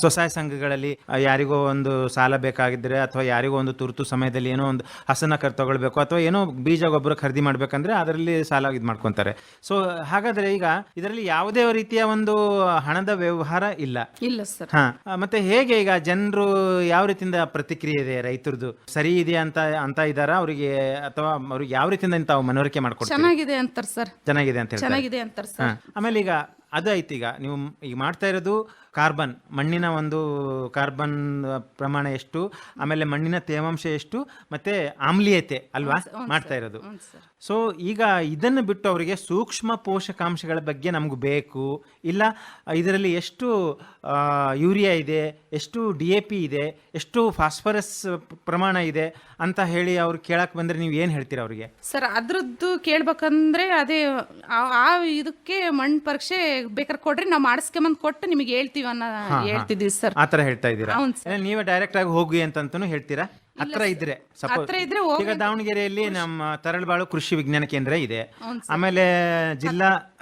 ಸ್ವಸಹಾಯ ಸಂಘಗಳಲ್ಲಿ ಯಾರಿಗೋ ಒಂದು ಸಾಲ ಬೇಕಾಗಿದ್ರೆ ಅಥವಾ ಯಾರಿಗೋ ಒಂದು ತುರ್ತು ಸಮಯದಲ್ಲಿ ಏನೋ ಒಂದು ಹಸನ ತಗೊಳ್ಬೇಕು ಅಥವಾ ಏನೋ ಬೀಜ ಗೊಬ್ಬರ ಖರೀದಿ ಮಾಡ್ಬೇಕು ಮಾಡ್ಬೇಕಂದ್ರೆ ಅದರಲ್ಲಿ ಸಾಲ ಇದು ಮಾಡ್ಕೊತಾರೆ. ಸೊ ಹಾಗಾದ್ರೆ ಈಗ ಇದರಲ್ಲಿ ಯಾವುದೇ ರೀತಿಯ ಒಂದು ಹಣದ ವ್ಯವಹಾರ ಇಲ್ಲ. ಇಲ್ಲ ಸರ್. ಹಾ, ಮತ್ತೆ ಹೇಗೆ ಈಗ ಜನರು ಯಾವ ರೀತಿಯಿಂದ ಪ್ರತಿಕ್ರಿಯೆ ಇದೆ ರೈತರದು? ಸರಿ ಇದೆ ಅಂತ ಇದ್ದಾರಾ ಅವರಿಗೆ, ಅಥವಾ ಅವ್ರಿಗೆ ಯಾವ ರೀತಿಯಿಂದ ತಾವು ಮನವರಿಕೆ ಮಾಡ್ಕೊಡ್ತೀವಿ? ಚೆನ್ನಾಗಿದೆ ಅಂತಾರ ಸರ್. ಚೆನ್ನಾಗಿದೆ ಅಂತ ಹೇಳ್ತಾರೆ. ಚೆನ್ನಾಗಿದೆ ಅಂತಾರ ಸರ್. ಆಮೇಲೆ ಈಗ ಅದಾಯ್ತು, ಈಗ ನೀವು ಈಗ ಮಾಡ್ತಾ ಇರೋದು ಕಾರ್ಬನ್, ಮಣ್ಣಿನ ಒಂದು ಕಾರ್ಬನ್ ಪ್ರಮಾಣ ಎಷ್ಟು, ಆಮೇಲೆ ಮಣ್ಣಿನ ತೇವಾಂಶ ಎಷ್ಟು, ಮತ್ತೆ ಆಮ್ಲೀಯತೆ ಅಲ್ವಾ ಮಾಡ್ತಾ ಇರೋದು. ಸೊ ಈಗ ಇದನ್ನು ಬಿಟ್ಟು ಅವರಿಗೆ ಸೂಕ್ಷ್ಮ ಪೋಷಕಾಂಶಗಳ ಬಗ್ಗೆ ನಮ್ಗೆ ಬೇಕು, ಇಲ್ಲ ಇದರಲ್ಲಿ ಎಷ್ಟು ಯೂರಿಯಾ ಇದೆ, ಎಷ್ಟು DAP ಇದೆ, ಎಷ್ಟು ಫಾಸ್ಫರಸ್ ಪ್ರಮಾಣ ಇದೆ ಅಂತ ಹೇಳಿ ಅವ್ರು ಕೇಳಕ್ಕೆ ಬಂದರೆ ನೀವು ಏನು ಹೇಳ್ತೀರಾ ಅವರಿಗೆ? ಸರ್ ಅದ್ರದ್ದು ಕೇಳ್ಬೇಕಂದ್ರೆ ಅದೇ ಆ ಇದಕ್ಕೆ ಮಣ್ಣು ಪರೀಕ್ಷೆ ಬೇಕಾದ್ರೆ ಕೊಡ್ರಿ, ನಾವು ಮಾಡಿಸ್ಕೊಂಬಂದು ಕೊಟ್ಟು ನಿಮಗೆ ಹೇಳ್ತೀವಿ ಅನ್ನೋ ಹೇಳ್ತಿದ್ದೀವಿ ಸರ್. ಆ ಥರ ಹೇಳ್ತಾ ಇದ್ದೀರಾ? ಹೌದು ಸರ್. ನೀವೇ ಡೈರೆಕ್ಟ್ ಆಗಿ ಹೋಗಿ ಅಂತಂತೂ ಹೇಳ್ತೀರಾ? ಹತ್ರ ಇದ್ರೆ ಹತ್ರ ಇದ್ರೆ ಈಗ ದಾವಣಗೆರೆಯಲ್ಲಿ ನಮ್ಮ ತರಳಬಾಳು ಕೃಷಿ ವಿಜ್ಞಾನ ಕೇಂದ್ರ ಇದೆ, ಆಮೇಲೆ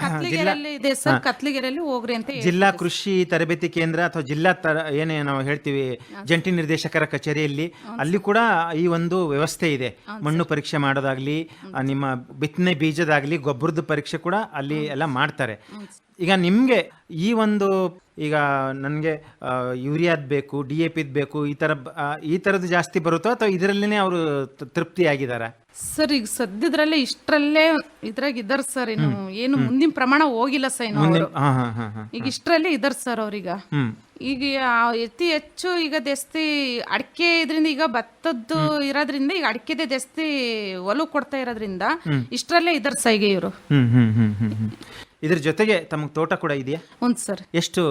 ಕತ್ಲಿಗೆರೆಯಲ್ಲಿ ಇದೆ ಸರ್, ಕತ್ಲಿಗೆರೆಯಲ್ಲಿ ಹೋಗ್ರಿ ಅಂತ ಜಿಲ್ಲಾ ಕೃಷಿ ತರಬೇತಿ ಕೇಂದ್ರ ಅಥವಾ ಜಿಲ್ಲಾ ಏನೇ ನಾವು ಹೇಳ್ತೀವಿ ಜಂಟಿ ನಿರ್ದೇಶಕರ ಕಚೇರಿಯಲ್ಲಿ ಅಲ್ಲಿ ಕೂಡ ಈ ಒಂದು ವ್ಯವಸ್ಥೆ ಇದೆ. ಮಣ್ಣು ಪರೀಕ್ಷೆ ಮಾಡೋದಾಗ್ಲಿ, ನಿಮ್ಮ ಬಿತ್ತನೆ ಬೀಜದಾಗ್ಲಿ, ಗೊಬ್ಬರದ ಪರೀಕ್ಷೆ ಕೂಡ ಅಲ್ಲಿ ಎಲ್ಲ ಮಾಡ್ತಾರೆ. ಈಗ ನಿಮಗೆ ಈ ಒಂದು ಈಗ ನನಗೆ ಯೂರಿಯಾದ್ ಬೇಕು, DAP ಬೇಕು, ಈ ಥರದ್ದು ಜಾಸ್ತಿ ಬರುತ್ತೋ ಅಥವಾ ಇದರಲ್ಲೇ ಅವರು ತೃಪ್ತಿಯಾಗಿದ್ದಾರಾ? ಸರ್ ಈಗ ಸದ್ಯದ್ರಲ್ಲೇ ಇಷ್ಟರಲ್ಲೇ ಇದ್ರಾಗ ಇದಾರ ಸರ್, ಇನ್ನು ಏನು ಮುಂದಿನ ಪ್ರಮಾಣ ಹೋಗಿಲ್ಲ ಸರ್ ಇನ್ನು ಅವರು. ಈಗ ಇಷ್ಟರಲ್ಲೇ ಇದಾರ ಸರ್ ಅವ್ರೀಗ. ಈಗ ಅತಿ ಹೆಚ್ಚು ಈಗ ಜಾಸ್ತಿ ಅಡಿಕೆ ಇದರಿಂದ, ಈಗ ಭತ್ತದ್ದು ಇರೋದ್ರಿಂದ ಈಗ ಅಡಿಕೆದೇ ಜಾಸ್ತಿ ಒಲವು ಕೊಡ್ತಾ ಇರೋದ್ರಿಂದ ಇಷ್ಟರಲ್ಲೇ ಇದಾರ ಸರ್ ಈಗ ಇವರು. ಇದ್ರ ಜೊತೆಗೆ ತಮಗೆ ತೋಟ ಕೂಡ ಇದೆಯಾ? ಹೌದು ಸರ್. ಎಷ್ಟು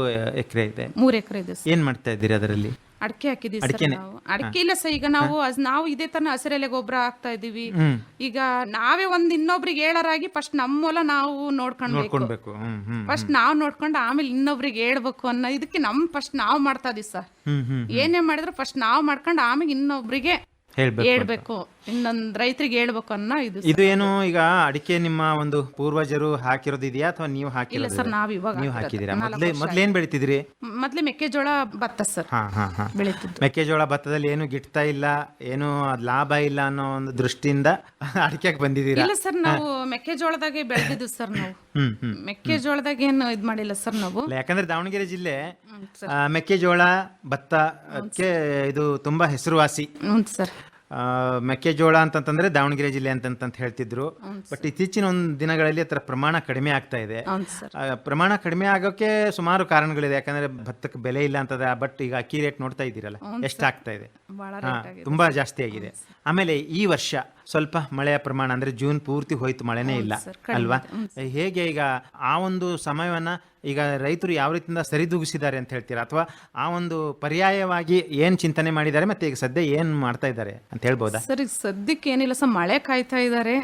ಎಕರೆ ಇದೆ? 3 ಎಕರೆ ಇದೆ ಸರ್. ಏನ್ ಮಾಡ್ತಾ ಇದ್ದೀರಿ ಅದರಲ್ಲಿ? ಅಡಿಕೆ ಹಾಕಿದೀವಿ ಸರ್ ನಾವು. ಅಡಿಕೆ ಇಲ್ಲ ಸರ್, ಈಗ ನಾವು ಇದೇ ತರ ಹಸಿರೆಲೆ ಗೊಬ್ಬರ ಹಾಕ್ತಾ ಇದೀವಿ. ಈಗ ನಾವೇ ಒಂದ್ ಇನ್ನೊಬ್ರಿಗೆ ಹೇಳರಾಗಿ ಫಸ್ಟ್ ನಮ್ಮ ಹೊಲ ನಾವು ನೋಡ್ಕೊಳ್ಬೇಕು. ಫಸ್ಟ್ ನಾವ್ ನೋಡ್ಕೊಂಡು ಆಮೇಲೆ ಇನ್ನೊಬ್ರಿಗೆ ಹೇಳ್ಬೇಕು ಅನ್ನೋ ಇದಕ್ಕೆ ಫಸ್ಟ್ ನಾವು ಮಾಡ್ತಾ ಇದೀವಿ ಸರ್. ಏನೇ ಮಾಡಿದ್ರು ಫಸ್ಟ್ ನಾವ್ ಮಾಡ್ಕೊಂಡು ಆಮೇಲೆ ಇನ್ನೊಬ್ರಿಗೆ ಹೇಳ್ಬೇಕು, ಇನ್ನೊಂದ್ ರೈತರಿಗೆ ಹೇಳ್ಬೇಕು ಅನ್ನೋ ಇದು ಏನು ಈಗ ಅಡಿಕೆ ನಿಮ್ಮ ಒಂದು ಪೂರ್ವಜರು ಹಾಕಿರೋದಿದೆಯಾ ಅಥವಾ ನೀವು ಹಾಕಿರೋದು? ಇಲ್ಲ ಸರ್, ನಾವ್ ಇವಾಗ ನೀವು ಹಾಕಿದೀರಾ? ಮೊದ್ಲೇನ್ ಬೆಳಿತಿದ್ರಿ? ಮೊದ್ಲೇ ಮೆಕ್ಕೆಜೋಳ ಭತ್ತ ಸರ್ ಬೆಳಿತಿದ್ದು. ಮೆಕ್ಕೆಜೋಳ ಭತ್ತದಲ್ಲಿ ಏನು ಗಿಟ್ತಾ ಇಲ್ಲ, ಏನು ಲಾಭ ಇಲ್ಲ ಅನ್ನೋ ಒಂದು ದೃಷ್ಟಿಯಿಂದ ಅಡಿಕೆಗೆ ಬಂದಿದ್ದೀರಾ? ಇಲ್ಲ ಸರ್, ನಾವು ಮೆಕ್ಕೆಜೋಳದಾಗೆ ಬೆಳೆದಿದ್ದು ಸರ್. ನಾವು ಮೆಕ್ಕೆಜೋಳದಾಗ ಏನು ಇದ್ ಮಾಡಿಲ್ಲ ಸರ್ ನಾವು. ಯಾಕಂದ್ರೆ ದಾವಣಗೆರೆ ಜಿಲ್ಲೆ ಮೆಕ್ಕೆಜೋಳ ಭತ್ತಕ್ಕೆ ಇದು ತುಂಬಾ ಹೆಸರುವಾಸಿ ಸರ್. ಮೆಕ್ಕೆಜೋಳ ಅಂತಂತಂದ್ರೆ ದಾವಣಗೆರೆ ಜಿಲ್ಲೆ ಅಂತ ಹೇಳ್ತಿದ್ರು. ಬಟ್ ಇತ್ತೀಚಿನ ಒಂದು ದಿನಗಳಲ್ಲಿ ಅದರ ಪ್ರಮಾಣ ಕಡಿಮೆ ಆಗ್ತಾ ಇದೆ. ಪ್ರಮಾಣ ಕಡಿಮೆ ಆಗೋಕೆ ಸುಮಾರು ಕಾರಣಗಳಿದೆ. ಯಾಕಂದ್ರೆ ಭತ್ತಕ್ಕೆ ಬೆಲೆ ಇಲ್ಲ ಅಂತದ. ಬಟ್ ಈಗ ಅಕ್ಕಿ ರೇಟ್ ನೋಡ್ತಾ ಇದ್ದೀರಲ್ಲ ಎಷ್ಟಾಗ್ತಾ ಇದೆ, ತುಂಬಾ ಜಾಸ್ತಿ ಆಗಿದೆ. ಆಮೇಲೆ ಈ ವರ್ಷ ಸ್ವಲ್ಪ ಮಳೆಯ ಪ್ರಮಾಣ ಅಂದ್ರೆ ಜೂನ್ ಪೂರ್ತಿ ಹೋಯ್ತು, ಮಳೆನೇ ಇಲ್ಲ ಅಲ್ವಾ? ಹೇಗೆ ಈಗ ಆ ಒಂದು ಸಮಯವನ್ನ ಈಗ ರೈತರು ಯಾವ ರೀತಿಯಿಂದ ಸರಿದೂಗಿಸಿದ್ದಾರೆ ಅಂತ ಹೇಳ್ತೀರಾ, ಅಥವಾ ಆ ಒಂದು ಪರ್ಯಾಯವಾಗಿ ಏನ್ ಚಿಂತನೆ ಮಾಡಿದ್ದಾರೆ, ಮತ್ತೆ ಈಗ ಸದ್ಯ ಏನ್ ಮಾಡ್ತಾ ಇದ್ದಾರೆ ಅಂತ ಹೇಳ್ಬೋದಾ? ಸರ್ ಈಗ ಸದ್ಯಕ್ಕೆ ಏನಿಲ್ಲ ಸರ್, ಮಳೆ ಕಾಯ್ತಾ ಇದ್ದಾರೆ.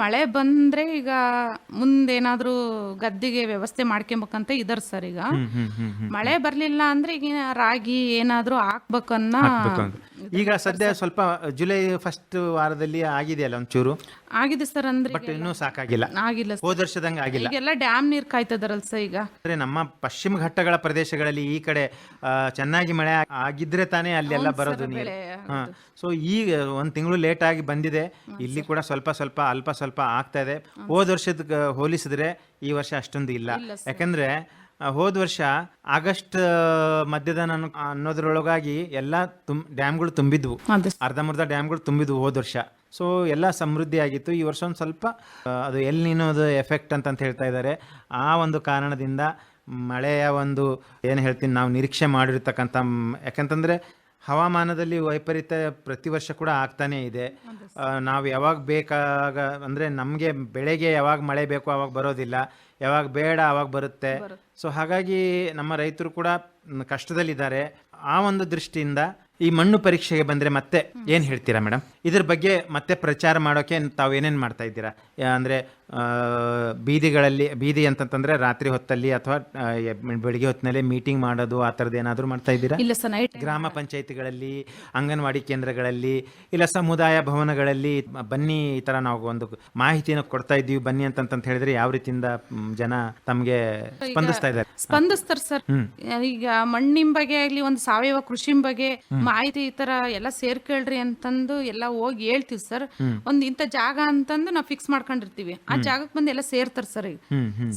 ಮಳೆ ಬಂದ್ರೆ ಈಗ ಮುಂದೇನಾದ್ರೂ ಗದ್ದಿಗೆ ವ್ಯವಸ್ಥೆ ಮಾಡ್ಕೊಬೇಕಂತ ಇದಾರೆ ಸರ್. ಈಗ ಮಳೆ ಬರ್ಲಿಲ್ಲ ಅಂದ್ರೆ ಈಗ ರಾಗಿ ಏನಾದ್ರೂ ಹಾಕ್ಬೇಕನ್ನ. ಈಗ ಸದ್ಯ ಸ್ವಲ್ಪ ಜುಲೈ ಫಸ್ಟ್ ವಾರದಲ್ಲಿ ಆಗಿದೆಯಲ್ಲ ಒಂಚೂರು ಆಗಿದೆ ಸರ್. ಅಂದ್ರೆ ಬಟ್ ಇನ್ನೂ ಸಾಕಾಗಿಲ್ಲ, ಆಗಿಲ್ಲ, ಹೋದ ವರ್ಷದಂಗೆ ಆಗಿಲ್ಲ. ಈಗೆಲ್ಲ ಡ್ಯಾಮ್ ನೀರ್ ಕಾಯ್ತದಾರಲ್ಲ ಸರ್. ಈಗ ಅಂದ್ರೆ ನಮ್ಮ ಪಶ್ಚಿಮ ಘಟ್ಟಗಳ ಪ್ರದೇಶಗಳಲ್ಲಿ ಈ ಕಡೆ ಚೆನ್ನಾಗಿ ಮಳೆ ಆಗಿದ್ರೆ ತಾನೇ ಅಲ್ಲೆಲ್ಲ ಬರೋದು ನೀರು. ಸೊ ಈಗ ಒಂದ್ ತಿಂಗಳು ಲೇಟ್ ಆಗಿ ಬಂದಿದೆ. ಇಲ್ಲಿ ಕೂಡ ಸ್ವಲ್ಪ ಸ್ವಲ್ಪ ಆಗ್ತಾ ಇದೆ. ಹೋದ ವರ್ಷದ ಹೋಲಿಸಿದ್ರೆ ಈ ವರ್ಷ ಅಷ್ಟೊಂದು ಇಲ್ಲ. ಯಾಕಂದ್ರೆ ಹೋದ ವರ್ಷ ಆಗಸ್ಟ್ ಮಧ್ಯದ ಅನ್ನೋದ್ರೊಳಗಾಗಿ ಎಲ್ಲ ಡ್ಯಾಮ್ಗಳು ತುಂಬಿದ್ವು, ಅರ್ಧಂಬರ್ಧ ಡ್ಯಾಮ್ಗಳು ತುಂಬಿದ್ವು ಹೋದ ವರ್ಷ. ಸೊ ಎಲ್ಲ ಸಮೃದ್ಧಿ ಆಗಿತ್ತು. ಈ ವರ್ಷ ಒಂದು ಸ್ವಲ್ಪ ಅದು ಎಲ್ ನಿನೋದು ಎಫೆಕ್ಟ್ ಅಂತ ಹೇಳ್ತಾ ಇದ್ದಾರೆ. ಆ ಒಂದು ಕಾರಣದಿಂದ ಮಳೆಯ ಒಂದು ಏನು ಹೇಳ್ತೀನಿ ನಾವು ನಿರೀಕ್ಷೆ ಮಾಡಿರ್ತಕ್ಕಂಥ, ಯಾಕಂತಂದರೆ ಹವಾಮಾನದಲ್ಲಿ ವೈಪರೀತ್ಯ ಪ್ರತಿ ವರ್ಷ ಕೂಡ ಆಗ್ತಾನೇ ಇದೆ. ನಾವು ಯಾವಾಗ ಬೇಕಾಗ ಅಂದರೆ ನಮಗೆ ಬೆಳೆಗೆ ಯಾವಾಗ ಮಳೆ ಬೇಕೋ ಅವಾಗ ಬರೋದಿಲ್ಲ, ಯಾವಾಗ ಬೇಡ ಅವಾಗ ಬರುತ್ತೆ. ಸೊ ಹಾಗಾಗಿ ನಮ್ಮ ರೈತರು ಕೂಡ ಕಷ್ಟದಲ್ಲಿದ್ದಾರೆ. ಆ ಒಂದು ದೃಷ್ಟಿಯಿಂದ ಈ ಮಣ್ಣು ಪರೀಕ್ಷೆಗೆ ಬಂದರೆ ಮತ್ತೆ ಏನು ಹೇಳ್ತೀರಾ ಮೇಡಮ್? ಇದ್ರ ಬಗ್ಗೆ ಮತ್ತೆ ಪ್ರಚಾರ ಮಾಡೋಕ್ಕೆ ತಾವು ಏನೇನು ಮಾಡ್ತಾ ಇದ್ದೀರಾ? ಅಂದರೆ ಬೀದಿ ಅಂತಂತಂದ್ರೆ ರಾತ್ರಿ ಹೊತ್ತಲ್ಲಿ ಅಥವಾ ಬೆಳಿಗ್ಗೆ ಹೊತ್ತಿನಲ್ಲಿ ಮೀಟಿಂಗ್ ಮಾಡೋದು ಆ ಥರದ್ದು ಏನಾದರೂ ಮಾಡ್ತಾ ಇದ್ದೀರಾ? ಇಲ್ಲ ಸರ್, ನೈಟ್ ಗ್ರಾಮ ಪಂಚಾಯಿತಿಗಳಲ್ಲಿ, ಅಂಗನವಾಡಿ ಕೇಂದ್ರಗಳಲ್ಲಿ, ಇಲ್ಲ ಸಮುದಾಯ ಭವನಗಳಲ್ಲಿ ಬನ್ನಿ ಈ ಥರ ನಾವು ಒಂದು ಮಾಹಿತಿಯನ್ನು ಕೊಡ್ತಾ ಇದ್ದೀವಿ ಬನ್ನಿ ಅಂತಂತ ಹೇಳಿದ್ರೆ ಯಾವ ರೀತಿಯಿಂದ ಜನ ತಮಗೆ ಸ್ಪಂದಿಸ್ತಾ ಇದ್ದಾರೆ? ಸ್ಪಂದಿಸ್ತಾರೆ ಸರ್. ಈಗ ಮಣ್ಣಿನ ಬಗ್ಗೆ ಆಗ್ಲಿ, ಒಂದು ಸಾವಯವ ಕೃಷಿ ಬಗ್ಗೆ ಮಾಹಿತಿ ಈ ತರ ಎಲ್ಲ ಸೇರ್ಕೊಳ್ರಿ ಅಂತಂದು ಎಲ್ಲ ಹೋಗಿ ಹೇಳ್ತೀವಿ ಸರ್. ಒಂದ್ ಇಂಥ ಜಾಗ ಅಂತಂದು ನಾವು ಫಿಕ್ಸ್ ಮಾಡ್ಕೊಂಡಿರ್ತೀವಿ, ಆ ಜಾಗಕ್ಕೆ ಬಂದು ಎಲ್ಲ ಸೇರ್ತಾರೆ ಸರ್. ಈಗ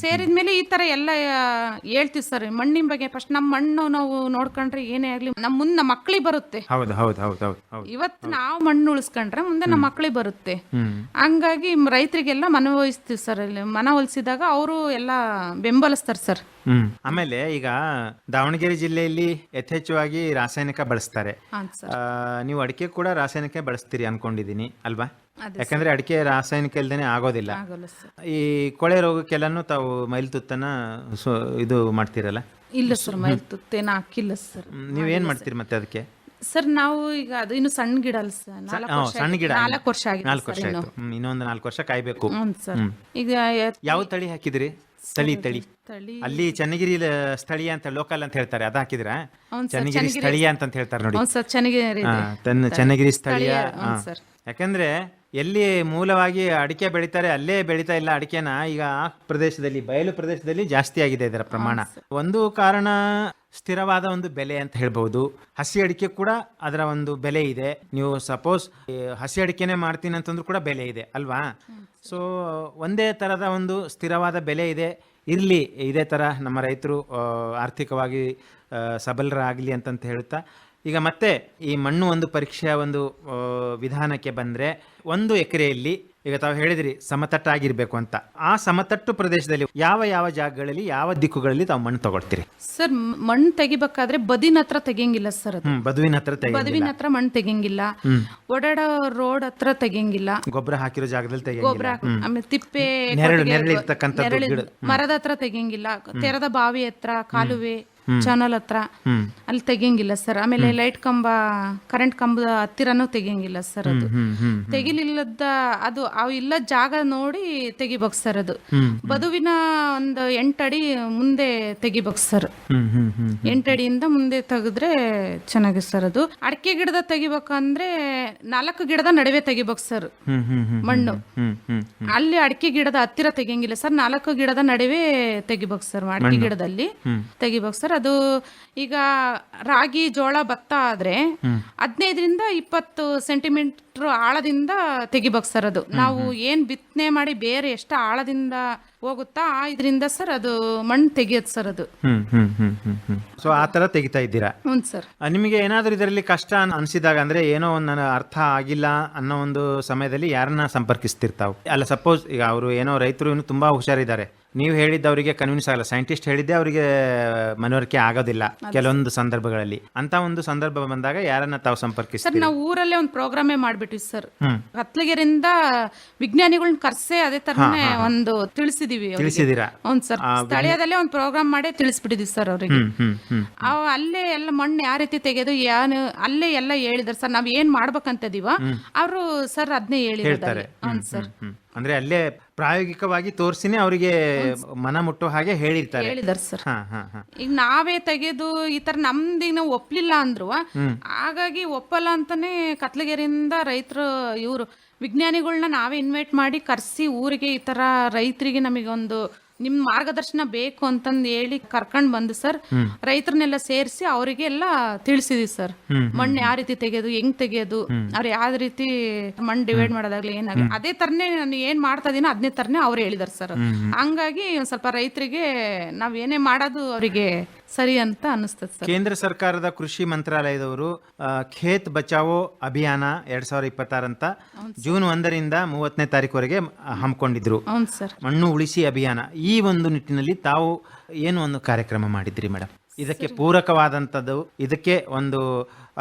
ಸೇರಿದ್ಮೇಲೆ ಈ ತರ ಎಲ್ಲ ಹೇಳ್ತೀವಿ ಸರ್ ಮಣ್ಣಿನ ಬಗ್ಗೆ. ಫಸ್ಟ್ ನಮ್ಮ ಮಣ್ಣು ನಾವು ನೋಡ್ಕೊಂಡ್ರೆ ಏನೇ ಆಗ್ಲಿ ನಮ್ಮ ಮುಂದೆ ನಮ್ಮ ಮಕ್ಳಿಗೆ ಬರುತ್ತೆ. ಹೌದು ಹೌದು ಹೌದು ಹೌದು. ಇವತ್ತು ನಾವು ಮಣ್ಣು ಉಳಿಸ್ಕೊಂಡ್ರೆ ಮುಂದೆ ನಮ್ಮ ಮಕ್ಳಿಗೆ ಬರುತ್ತೆ. ಹಂಗಾಗಿ ರೈತರಿಗೆಲ್ಲ ಮನವೊಲಿಸ್ತೀವಿ ಸರ್. ಮನವೊಲಿಸಿದಾಗ ಅವರು ಎಲ್ಲ ಬೆಂಬಲಿಸ್ತಾರೆ ಸರ್. ಆಮೇಲೆ ಈಗ ದಾವಣಗೆರೆ ಜಿಲ್ಲೆಯಲ್ಲಿ ಯಥೇಚ್ಛವಾಗಿ ರಾಸಾಯನಿಕ ಬಳಸ್ತಾರೆ. ನೀವು ಅಡಿಕೆ ಕೂಡ ರಾಸಾಯನಿಕ ಬಳಸ್ತೀರಿ ಅನ್ಕೊಂಡಿದೀನಿ ಅಲ್ವಾ? ಯಾಕಂದ್ರೆ ಅಡಿಕೆ ರಾಸಾಯನಿಕ ಇಲ್ದೇನೆ ಆಗೋದಿಲ್ಲ. ಈ ಕೊಳೆ ರೋಗಕ್ಕೆಲ್ಲಾನು ತಾವು ಮೈಲ್ತುತ್ತನ್ನ ಇದು ಮಾಡ್ತೀರಲ್ಲ? ಇಲ್ಲ ಸರ್, ಮೈಲ್ತುತ್ತೇನ ಹಾಕಿಲ್ಲ ಸರ್. ನೀವೇನ್ ಮಾಡ್ತೀರಿ ಮತ್ತೆ ಅದಕ್ಕೆ? ಸರ್ ನಾವು ಈಗ ಅದು ಇನ್ನು ಸಣ್ಣ ಗಿಡ ಅಲ್ಲ ಸರ್, ಸಣ್ಣ ಗಿಡ 4 ವರ್ಷ ಆಗಿದೆ. 4 ವರ್ಷ ಆಯ್ತು, ಇನ್ನೊಂದು 4 ವರ್ಷ ಕಾಯ್ಬೇಕು. ಸರ್ ಈಗ ಯಾವ ತಳಿ ಹಾಕಿದ್ರಿ? ತಳಿ ಅಲ್ಲಿ ಚನ್ನಗಿರಿ ಸ್ಥಳೀಯ ಅಂತ ಲೋಕಲ್ ಅಂತ ಹೇಳ್ತಾರೆ, ಅದ ಹಾಕಿದ್ರ? ಚನ್ನಗಿರಿ ಸ್ಥಳೀಯ ಅಂತ ಹೇಳ್ತಾರೆ ನೋಡಿ. ಚನ್ನಗಿರಿ ಸ್ಥಳೀಯ. ಯಾಕಂದ್ರೆ ಎಲ್ಲಿ ಮೂಲವಾಗಿ ಅಡಿಕೆ ಬೆಳಿತಾರೆ ಅಲ್ಲೇ ಬೆಳೀತಾ ಇಲ್ಲ ಅಡಿಕೆನ. ಈಗ ಆ ಪ್ರದೇಶದಲ್ಲಿ, ಬಯಲು ಪ್ರದೇಶದಲ್ಲಿ ಜಾಸ್ತಿ ಆಗಿದೆ ಇದರ ಪ್ರಮಾಣ. ಒಂದು ಕಾರಣ ಸ್ಥಿರವಾದ ಒಂದು ಬೆಲೆ ಅಂತ ಹೇಳ್ಬಹುದು. ಹಸಿ ಅಡಿಕೆ ಕೂಡ ಅದರ ಒಂದು ಬೆಲೆ ಇದೆ. ನೀವು ಸಪೋಸ್ ಹಸಿ ಅಡಿಕೆನೆ ಮಾಡ್ತೀನಿ ಅಂತಂದ್ರೂ ಕೂಡ ಬೆಲೆ ಇದೆ ಅಲ್ವಾ? ಸೊ ಒಂದೇ ತರದ ಒಂದು ಸ್ಥಿರವಾದ ಬೆಲೆ ಇದೆ. ಇರಲಿ, ಇದೇ ಥರ ನಮ್ಮ ರೈತರು ಆರ್ಥಿಕವಾಗಿ ಸಬಲರಾಗಲಿ ಅಂತಂತ ಹೇಳುತ್ತಾ, ಈಗ ಮತ್ತೆ ಈ ಮಣ್ಣು ಒಂದು ಪರೀಕ್ಷೆಯ ಒಂದು ವಿಧಾನಕ್ಕೆ ಬಂದರೆ, 1 ಎಕರೆಯಲ್ಲಿ ಈಗ ತಾವು ಹೇಳಿದ್ರಿ ಸಮತಟ್ಟಾಗಿರ್ಬೇಕು ಅಂತ. ಆ ಸಮತಟ್ಟು ಪ್ರದೇಶದಲ್ಲಿ ಯಾವ ಯಾವ ಜಾಗಗಳಲ್ಲಿ, ಯಾವ ದಿಕ್ಕುಗಳಲ್ಲಿ ತಾವು ಮಣ್ಣು ತಗೊಳ್ತೀರಿ? ಸರ್ ಮಣ್ಣು ತೆಗಿಬೇಕಾದ್ರೆ ಬದಿನ ಹತ್ರ ತೆಗಿಯಂಗಿಲ್ಲ ಸರ್. ಬದುವಿನ ಹತ್ರ ಮಣ್ಣು ತೆಗಿಯಂಗಿಲ್ಲ. ಓಡಾಡೋ ರೋಡ್ ಹತ್ರ ತೆಗಿಯಂಗಿಲ್ಲ. ಗೊಬ್ಬರ ಹಾಕಿರೋ ಜಾಗದಲ್ಲಿ ಗೊಬ್ಬರ, ಆಮೇಲೆ ತಿಪ್ಪೆ, ಮರದ ಹತ್ರ ತೆಗಿಯಂಗಿಲ್ಲ. ತೆರೆದ ಬಾವಿ ಹತ್ರ, ಕಾಲುವೆ, ಚಾನಲ್ ಹತ್ರ ಅಲ್ಲಿ ತೆಗಿಯಂಗಿಲ್ಲ ಸರ್. ಆಮೇಲೆ ಲೈಟ್ ಕಂಬ, ಕರೆಂಟ್ ಕಂಬದ ಹತ್ತಿರನೂ ತೆಗಿಯಂಗಿಲ್ಲ ಸರ್. ಅದು ತೆಗಿಲಿಲ್ಲದ ಅದು ಅವು ಇಲ್ಲ ಜಾಗ ನೋಡಿ ತೆಗಿಬೇಕು ಸರ್. ಅದು ಬದುವಿನ ಒಂದು 8 ಅಡಿ ಮುಂದೆ ತೆಗಿಬೇಕು ಸರ್. 8 ಅಡಿಯಿಂದ ಮುಂದೆ ತೆಗೆದ್ರೆ ಚೆನ್ನಾಗಿ ಸರ್. ಅದು ಅಡಿಕೆ ಗಿಡದ ತೆಗಿಬೇಕಂದ್ರೆ 4 ಗಿಡದ ನಡುವೆ ತೆಗಿಬೇಕು ಸರ್ ಮಣ್ಣು. ಅಲ್ಲಿ ಅಡಿಕೆ ಗಿಡದ ಹತ್ತಿರ ತೆಗಿಯಂಗಿಲ್ಲ ಸರ್. 4 ಗಿಡದ ನಡುವೆ ತೆಗಿಬೇಕು ಸರ್. ಅಡಿಕೆ ಗಿಡದಲ್ಲಿ ತೆಗಿಬೇಕು ಸರ್. ಅದು ಈಗ ರಾಗಿ, ಜೋಳ, ಭತ್ತ ಆದ್ರೆ 15ರಿಂದ 20 ಸೆಂಟಿಮೀಟರ್ ಆಳದಿಂದ ತೆಗಿಬೇಕು ಸರ್. ಅದು ನಾವು ಏನ್ ಬಿತ್ತನೆ ಮಾಡಿ ಬೇರೆ ಎಷ್ಟು ಆಳದಿಂದ ಹೋಗುತ್ತಾ ಇದರಿಂದ ಸರ್ ಅದು ಮಣ್ಣು ತೆಗಿಯೋದು ಸರ್. ಅದು ಸೊ ಆ ತರ ತೆಗಿತಾ ಇದ್ದೀರಾ? ಹ್ಞೂ ಸರ್. ನಿಮಗೆ ಏನಾದರೂ ಇದರಲ್ಲಿ ಕಷ್ಟ ಅನಿಸಿದಾಗ, ಅಂದ್ರೆ ಏನೋ ಒಂದು ನನಗೆ ಅರ್ಥ ಆಗಿಲ್ಲ ಅನ್ನೋ ಒಂದು ಸಮಯದಲ್ಲಿ ಯಾರನ್ನ ಸಂಪರ್ಕಿಸ್ತಿರ್ತಾವೆ? ಅಲ್ಲ, ಸಪೋಸ್ ಈಗ ಅವರು ಏನೋ ರೈತರು ಇನ್ನೂ ತುಂಬಾ ಹುಷಾರಿದ್ದಾರೆ, ನೀವು ಹೇಳಿದ್ದ ಅವರಿಗೆ ಕನ್ವಿನ್ಸ್ ಆಗಲ್ಲ, ಸೈಂಟಿಸ್ಟ್ ಹೇಳಿದ್ದೆ ಅವರಿಗೆ ಮನವರಿಕೆ ಆಗೋದಿಲ್ಲ ಕೆಲವೊಂದು ಸಂದರ್ಭಗಳಲ್ಲಿ. ಅಂತ ಒಂದು ಸಂದರ್ಭ ಬಂದಾಗ ಯಾರನ್ನ ತಾವು ಸಂಪರ್ಕಿಸ್ತೀರಿ? ಸರ್ ನಾವು ಊರಲ್ಲೇ ಒಂದು ಪ್ರೋಗ್ರಾಮೇ ಮಾಡ್ಬಿಟ್ಟಿವಿ ಸರ್. ಕತ್ಲಗೆರೆಯಿಂದ ವಿಜ್ಞಾನಿಗಳನ್ನ ಕರ್ಸೆ ಅದೇ ತರನೇ ಒಂದು ತಿಳಿಸಿದೀರಾ? ಹೌದು ಸರ್. ಸ್ಥಳೀಯದಲ್ಲೇ ಒಂದು ಪ್ರೋಗ್ರಾಮ್ ಮಾಡಿ ತಿಳಿಸ್ಬಿಟ್ಟಿದೀವಿ ಸರ್ ಅವರಿಗೆ. ಅಲ್ಲೇ ಎಲ್ಲ ಮಣ್ಣು ಯಾವ ರೀತಿ ತೆಗೆದು ಅಲ್ಲೇ ಎಲ್ಲ ಹೇಳಿದಾರೆ ಸರ್. ನಾವ್ ಏನ್ ಮಾಡ್ಬೇಕಂತದೀವ ಅವರು ಸರ್ ಅದನ್ನೇ ಹೇಳಿದ್ದಾರೆ. ಹೌದು ಸರ್. ಅಂದ್ರೆ ಅಲ್ಲೇ ಪ್ರಾಯೋಗಿಕವಾಗಿ ತೋರಿಸಿನೇ ಅವರಿಗೆ ಮನ ಮುಟ್ಟೋ ಹಾಗೆ ಹೇಳಿದ್ದಾರೆ ಸರ್. ಈಗ ನಾವೇ ತೆಗೆದು ಈ ತರ ನಮ್ದಿನ ಒಪ್ಲಿಲ್ಲ ಅಂದ್ರು, ಹಾಗಾಗಿ ಒಪ್ಪಲ್ಲ ಅಂತಾನೆ ಕತ್ಲಗೆರೆಯಿಂದ ರೈತರು ಇವರು ವಿಜ್ಞಾನಿಗಳನ್ನ ನಾವೇ ಇನ್ವೈಟ್ ಮಾಡಿ ಕರ್ಸಿ ಊರಿಗೆ ಈ ತರ ರೈತರಿಗೆ ನಮಗೆ ಒಂದು ನಿಮ್ ಮಾರ್ಗದರ್ಶನ ಬೇಕು ಅಂತಂದು ಹೇಳಿ ಕರ್ಕೊಂಡ್ ಬಂದು ಸರ್ ರೈತರನ್ನೆಲ್ಲ ಸೇರಿಸಿ ಅವರಿಗೆ ಎಲ್ಲ ತಿಳಿಸಿದ್ವಿ ಸರ್. ಮಣ್ಣು ಯಾವ ರೀತಿ ತೆಗೆಯೋದು, ಹೆಂಗ್ ತೆಗೆಯೋದು, ಅವ್ರು ಯಾವ ರೀತಿ ಮಣ್ಣು ಡಿವೈಡ್ ಮಾಡೋದಾಗ್ಲಿ ಏನಾಗ್ಲಿ ಅದೇ ತರನೇ ನಾನು ಏನ್ ಮಾಡ್ತಾ ಇದೀನೋ ಅದನ್ನೇ ತರನೇ ಅವ್ರು ಹೇಳಿದಾರೆ ಸರ್. ಹಂಗಾಗಿ ಒಂದ್ ಸ್ವಲ್ಪ ರೈತರಿಗೆ ನಾವ್ ಏನೇ ಮಾಡೋದು ಅವರಿಗೆ ಸರಿ ಅಂತ ಅನಿಸ್ತದೆ ಸರ್. ಕೇಂದ್ರ ಸರ್ಕಾರದ ಕೃಷಿ ಮಂತ್ರಾಲಯದವರು ಖೇತ್ ಬಚಾವೋ ಅಭಿಯಾನ 2026 ಅಂತ ಜೂನ್ 1ರಿಂದ 30ನೇ ತಾರೀಕುವರೆಗೆ ಹಮ್ಮಿಕೊಂಡಿದ್ರು. ಮಣ್ಣು ಉಳಿಸಿ ಅಭಿಯಾನ. ಈ ಒಂದು ನಿಟ್ಟಿನಲ್ಲಿ ತಾವು ಏನು ಒಂದು ಕಾರ್ಯಕ್ರಮ ಮಾಡಿದ್ರಿ ಮೇಡಮ್? ಇದಕ್ಕೆ ಪೂರಕವಾದಂಥದ್ದು, ಇದಕ್ಕೆ ಒಂದು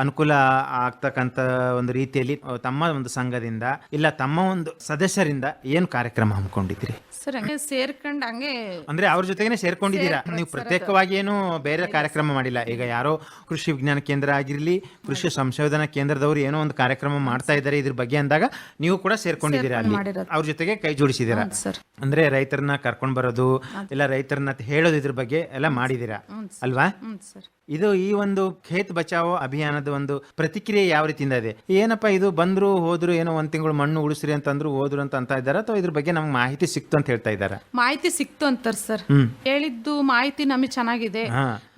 ಅನುಕೂಲ ಆಗ್ತಕ್ಕಂಥ ಒಂದು ರೀತಿಯಲ್ಲಿ ತಮ್ಮ ಒಂದು ಸಂಘದಿಂದ ಇಲ್ಲ ತಮ್ಮ ಒಂದು ಸದಸ್ಯರಿಂದ ಏನು ಕಾರ್ಯಕ್ರಮ ಹಮ್ಮಿಕೊಂಡಿದ್ದೀರಿ? ಸರ್ ಹಂಗೆ ಸೇರ್ಕೊಂಡು ಹಂಗೆ ಅಂದ್ರೆ ಅವ್ರ ಜೊತೆಗೇನೆ ಸೇರ್ಕೊಂಡಿದ್ದೀರಾ ನೀವು? ಪ್ರತ್ಯೇಕವಾಗಿ ಏನು ಬೇರೆ ಕಾರ್ಯಕ್ರಮ ಮಾಡಿಲ್ಲ? ಈಗ ಯಾರೋ ಕೃಷಿ ವಿಜ್ಞಾನ ಕೇಂದ್ರ ಆಗಿರ್ಲಿ, ಕೃಷಿ ಸಂಶೋಧನಾ ಕೇಂದ್ರದವರು ಏನೋ ಒಂದು ಕಾರ್ಯಕ್ರಮ ಮಾಡ್ತಾ ಇದ್ದಾರೆ ಇದ್ರ ಬಗ್ಗೆ ಅಂದಾಗ ನೀವು ಕೂಡ ಸೇರ್ಕೊಂಡಿದ್ದೀರಾ ಅಲ್ಲಿ, ಅವ್ರ ಜೊತೆಗೆ ಕೈ ಜೋಡಿಸಿದ್ದೀರಾ. ಸರ್ ಅಂದ್ರೆ ರೈತರನ್ನ ಕರ್ಕೊಂಡ್ ಬರೋದು ಇಲ್ಲ ರೈತರನ್ನ ಹೇಳೋದು ಇದ್ರ ಬಗ್ಗೆ ಎಲ್ಲ ಮಾಡಿದ್ದೀರಾ ಅಲ್ವಾ? ಸರ್ ಇದು ಈ ಒಂದು ಖೇತ್ ಬಚಾವೋ ಅಭಿಯಾನದ ಒಂದು ಪ್ರತಿಕ್ರಿಯೆ ಯಾವ ರೀತಿಯಿಂದ ಇದೆ? ಏನಪ್ಪ ಇದು ಬಂದ್ರು ಹೋದ್ರು, ಏನೋ ಒಂದ್ ತಿಂಗಳು ಮಣ್ಣು ಉಳಿಸ್ರಿ ಅಂತಂದ್ರು ಹೋದ್ರು ಅಂತ ಇದ್ದಾರಾ, ಅಥವಾ ಇದ್ರ ಬಗ್ಗೆ ನಮ್ಗೆ ಮಾಹಿತಿ ಸಿಕ್ತು ಅಂತ ಹೇಳ್ತಾ ಇದ್ದಾರಾ? ಮಾಹಿತಿ ಸಿಕ್ತು ಅಂತಾರ ಸರ್. ಹೇಳಿದ್ದು ಮಾಹಿತಿ ನಮಗೆ ಚೆನ್ನಾಗಿದೆ,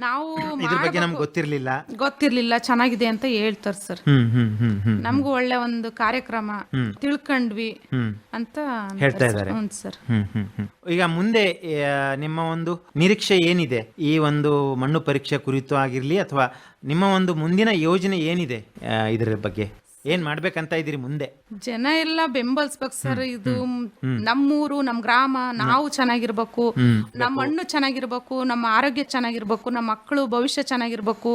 ನಾವು ಇದ್ರ ಬಗ್ಗೆ ನಮ್ಗೆ ಗೊತ್ತಿರ್ಲಿಲ್ಲ, ಚೆನ್ನಾಗಿದೆ ಅಂತ ಹೇಳ್ತಾರ ಸರ್. ನಮ್ಗೂ ಒಳ್ಳೆ ಒಂದು ಕಾರ್ಯಕ್ರಮ ತಿಳ್ಕೊಂಡ್ವಿ ಅಂತ ಹೇಳ್ತಾ ಇದ್ದಾರೆ. ಸರ್ ಈಗ ಮುಂದೆ ನಿಮ್ಮ ಒಂದು ನಿರೀಕ್ಷೆ ಏನಿದೆ ಈ ಒಂದು ಮಣ್ಣು ಪರೀಕ್ಷೆ ಕುರಿತು ಆಗಿರ್ಲಿ, ಅಥವಾ ನಿಮ್ಮ ಒಂದು ಮುಂದಿನ ಯೋಜನೆ ಏನಿದೆ ಇದರ ಬಗ್ಗೆ? ಏನ್ ಮಾಡ್ಬೇಕಂತ ಇದೀರಿ ಮುಂದೆ? ಜನ ಎಲ್ಲ ಬೆಂಬಲಿಸ್ಬೇಕು ಸರ್. ಇದು ನಮ್ಮೂರು, ನಮ್ ಗ್ರಾಮ, ನಾವು ಚೆನ್ನಾಗಿರ್ಬೇಕು, ನಮ್ಮ ಮಣ್ಣು ಚೆನ್ನಾಗಿರ್ಬೇಕು, ನಮ್ಮ ಆರೋಗ್ಯ ಚೆನ್ನಾಗಿರ್ಬೇಕು, ನಮ್ಮ ಮಕ್ಕಳು ಭವಿಷ್ಯ ಚೆನ್ನಾಗಿರ್ಬೇಕು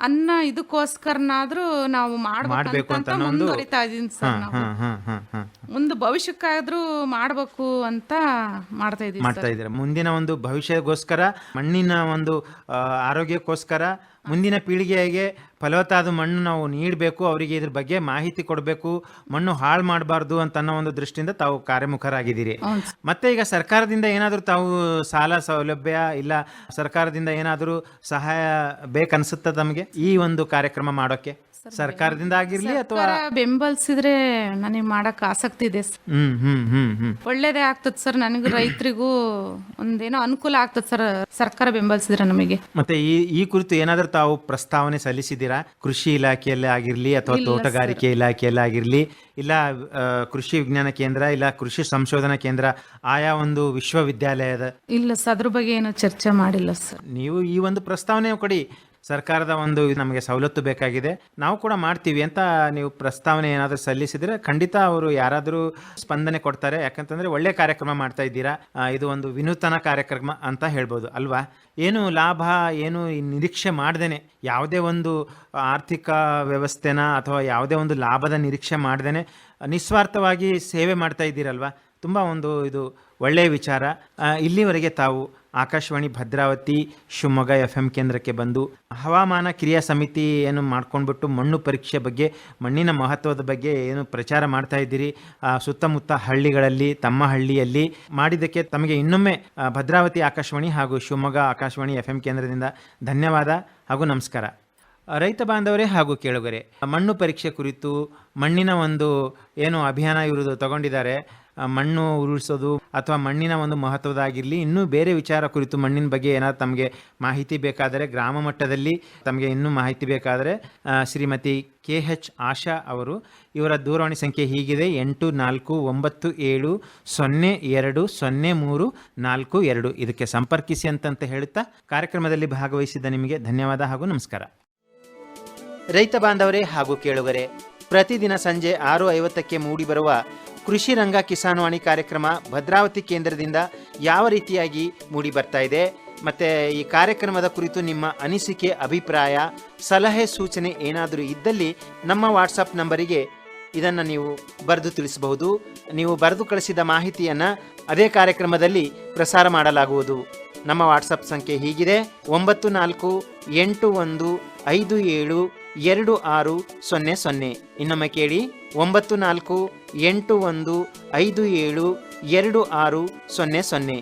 ಅನ್ನ ಇದಕ್ಕೋಸ್ಕರನಾದ್ರೂ ನಾವು ಮಾಡ್ಬೇಕು ಅಂತ ಮುಂದುವರಿತಾ ಇದೀನಿ ಸರ್. ನಾವು ಮುಂದೆ ಭವಿಷ್ಯಕ್ಕಾದ್ರೂ ಮಾಡ್ಬೇಕು ಅಂತ ಮಾಡ್ತಾ ಇದೀವಿ. ಮುಂದಿನ ಒಂದು ಭವಿಷ್ಯಕ್ಕೋಸ್ಕರ, ಮಣ್ಣಿನ ಒಂದು ಆರೋಗ್ಯಕ್ಕೋಸ್ಕರ, ಮುಂದಿನ ಪೀಳಿಗೆಗೆ ಫಲವತ್ತಾದ ಮಣ್ಣು ನಾವು ನೀಡಬೇಕು, ಅವರಿಗೆ ಇದ್ರ ಬಗ್ಗೆ ಮಾಹಿತಿ ಕೊಡಬೇಕು, ಮಣ್ಣು ಹಾಳು ಮಾಡಬಾರ್ದು ಅಂತ ಅನ್ನೋ ಒಂದು ದೃಷ್ಟಿಯಿಂದ ತಾವು ಕಾರ್ಯಮುಖರಾಗಿದ್ದೀರಿ. ಮತ್ತೆ ಈಗ ಸರ್ಕಾರದಿಂದ ಏನಾದರೂ ತಾವು ಸಾಲ ಸೌಲಭ್ಯ ಇಲ್ಲ ಸರ್ಕಾರದಿಂದ ಏನಾದರೂ ಸಹಾಯ ಬೇಕನ್ಸುತ್ತ ತಮಗೆ ಈ ಒಂದು ಕಾರ್ಯಕ್ರಮ ಮಾಡೋಕೆ? ಸರ್ಕಾರದಿಂದ ಆಗಿರ್ಲಿ ಅಥವಾ ಬೆಂಬಲಿಸಿದ್ರೆ ನನಗೆ ಮಾಡಕ್ ಆಸಕ್ತಿ ಇದೆ. ಒಳ್ಳೇದೇ ಆಗ್ತದ ಸರ್, ನನಗೂ ರೈತರಿಗೂ ಒಂದೇನೋ ಅನುಕೂಲ ಆಗ್ತದ ಸರ್ ಸರ್ಕಾರ ಬೆಂಬಲಿಸಿದ್ರೆ ನಮಗೆ. ಮತ್ತೆ ಈ ಕುರಿತು ಏನಾದ್ರೂ ತಾವು ಪ್ರಸ್ತಾವನೆ ಸಲ್ಲಿಸಿದ್ದೀರಾ? ಕೃಷಿ ಇಲಾಖೆಯಲ್ಲಿ ಆಗಿರ್ಲಿ ಅಥವಾ ತೋಟಗಾರಿಕೆ ಇಲಾಖೆಯಲ್ಲಿ ಆಗಿರ್ಲಿ, ಇಲ್ಲ ಕೃಷಿ ವಿಜ್ಞಾನ ಕೇಂದ್ರ ಇಲ್ಲ ಕೃಷಿ ಸಂಶೋಧನಾ ಕೇಂದ್ರ, ಆಯಾ ಒಂದು ವಿಶ್ವವಿದ್ಯಾಲಯದ? ಇಲ್ಲ ಸರ್, ಅದ್ರ ಬಗ್ಗೆ ಏನು ಚರ್ಚೆ ಮಾಡಿಲ್ಲ ಸರ್. ನೀವು ಈ ಒಂದು ಪ್ರಸ್ತಾವನೆ ಕೊಡಿ, ಸರ್ಕಾರದ ಒಂದು ನಮಗೆ ಸವಲತ್ತು ಬೇಕಾಗಿದೆ, ನಾವು ಕೂಡ ಮಾಡ್ತೀವಿ ಅಂತ ನೀವು ಪ್ರಸ್ತಾವನೆ ಏನಾದರೂ ಸಲ್ಲಿಸಿದ್ರೆ ಖಂಡಿತ ಅವರು ಯಾರಾದರೂ ಸ್ಪಂದನೆ ಕೊಡ್ತಾರೆ. ಯಾಕಂತಂದ್ರೆ ಒಳ್ಳೆ ಕಾರ್ಯಕ್ರಮ ಮಾಡ್ತಾ ಇದ್ದೀರಾ, ಇದು ಒಂದು ವಿನೂತನ ಕಾರ್ಯಕ್ರಮ ಅಂತ ಹೇಳ್ಬೋದು ಅಲ್ವಾ? ಏನು ಲಾಭ ಏನು ನಿರೀಕ್ಷೆ ಮಾಡ್ದೇನೆ, ಯಾವುದೇ ಒಂದು ಆರ್ಥಿಕ ವ್ಯವಸ್ಥೆನ ಅಥವಾ ಯಾವುದೇ ಒಂದು ಲಾಭದ ನಿರೀಕ್ಷೆ ಮಾಡ್ದೇನೆ ನಿಸ್ವಾರ್ಥವಾಗಿ ಸೇವೆ ಮಾಡ್ತಾ ಇದ್ದೀರಲ್ವಾ? ತುಂಬ ಒಂದು ಇದು ಒಳ್ಳೆಯ ವಿಚಾರ. ಇಲ್ಲಿವರೆಗೆ ತಾವು ಆಕಾಶವಾಣಿ ಭದ್ರಾವತಿ ಶಿವಮೊಗ್ಗ FM ಕೇಂದ್ರಕ್ಕೆ ಬಂದು ಹವಾಮಾನ ಕ್ರಿಯಾ ಸಮಿತಿ ಏನು ಮಾಡ್ಕೊಂಡ್ಬಿಟ್ಟು ಮಣ್ಣು ಪರೀಕ್ಷೆ ಬಗ್ಗೆ, ಮಣ್ಣಿನ ಮಹತ್ವದ ಬಗ್ಗೆ ಏನು ಪ್ರಚಾರ ಮಾಡ್ತಾ ಇದ್ದೀರಿ ಸುತ್ತಮುತ್ತ ಹಳ್ಳಿಗಳಲ್ಲಿ, ತಮ್ಮ ಹಳ್ಳಿಯಲ್ಲಿ ಮಾಡಿದ್ದಕ್ಕೆ ತಮಗೆ ಇನ್ನೊಮ್ಮೆ ಭದ್ರಾವತಿ ಆಕಾಶವಾಣಿ ಹಾಗೂ ಶಿವಮೊಗ್ಗ ಆಕಾಶವಾಣಿ FM ಕೇಂದ್ರದಿಂದ ಧನ್ಯವಾದ ಹಾಗೂ ನಮಸ್ಕಾರ. ರೈತ ಬಾಂಧವರೇ ಹಾಗೂ ಕೇಳುಗರೆ, ಮಣ್ಣು ಪರೀಕ್ಷೆ ಕುರಿತು ಮಣ್ಣಿನ ಒಂದು ಏನು ಅಭಿಯಾನ ಇವರು ತಗೊಂಡಿದ್ದಾರೆ, ಮಣ್ಣು ಉರುಳಿಸೋದು ಅಥವಾ ಮಣ್ಣಿನ ಒಂದು ಮಹತ್ವದಾಗಿರಲಿ, ಇನ್ನೂ ಬೇರೆ ವಿಚಾರ ಕುರಿತು ಮಣ್ಣಿನ ಬಗ್ಗೆ ಏನಾದ್ರು ತಮಗೆ ಮಾಹಿತಿ ಬೇಕಾದರೆ, ಗ್ರಾಮ ಮಟ್ಟದಲ್ಲಿ ತಮಗೆ ಇನ್ನೂ ಮಾಹಿತಿ ಬೇಕಾದರೆ ಶ್ರೀಮತಿ KH ಆಶಾ ಅವರು, ಇವರ ದೂರವಾಣಿ ಸಂಖ್ಯೆ ಹೀಗಿದೆ 8497020342. ಇದಕ್ಕೆ ಸಂಪರ್ಕಿಸಿ ಅಂತ ಹೇಳುತ್ತಾ ಕಾರ್ಯಕ್ರಮದಲ್ಲಿ ಭಾಗವಹಿಸಿದ ನಿಮಗೆ ಧನ್ಯವಾದ ಹಾಗೂ ನಮಸ್ಕಾರ. ರೈತ ಬಾಂಧವರೇ ಹಾಗೂ ಕೇಳುಗರೆ, ಪ್ರತಿದಿನ ಸಂಜೆ 6:50ಕ್ಕೆ ಮೂಡಿಬರುವ ಕೃಷಿ ರಂಗ ಕಿಸಾನ್ವಾಣಿ ಕಾರ್ಯಕ್ರಮ ಭದ್ರಾವತಿ ಕೇಂದ್ರದಿಂದ ಯಾವ ರೀತಿಯಾಗಿ ಮೂಡಿ ಬರ್ತಾ ಇದೆ, ಮತ್ತು ಈ ಕಾರ್ಯಕ್ರಮದ ಕುರಿತು ನಿಮ್ಮ ಅನಿಸಿಕೆ, ಅಭಿಪ್ರಾಯ, ಸಲಹೆ, ಸೂಚನೆ ಏನಾದರೂ ಇದ್ದಲ್ಲಿ ನಮ್ಮ ವಾಟ್ಸಪ್ ನಂಬರಿಗೆ ಇದನ್ನು ನೀವು ಬರೆದು ತಿಳಿಸಬಹುದು. ನೀವು ಬರೆದು ಕಳಿಸಿದ ಮಾಹಿತಿಯನ್ನು ಅದೇ ಕಾರ್ಯಕ್ರಮದಲ್ಲಿ ಪ್ರಸಾರ ಮಾಡಲಾಗುವುದು. ನಮ್ಮ ವಾಟ್ಸಪ್ ಸಂಖ್ಯೆ ಹೀಗಿದೆ 9481572600. ಇನ್ನೊಮ್ಮೆ ಕೇಳಿ 9481572600.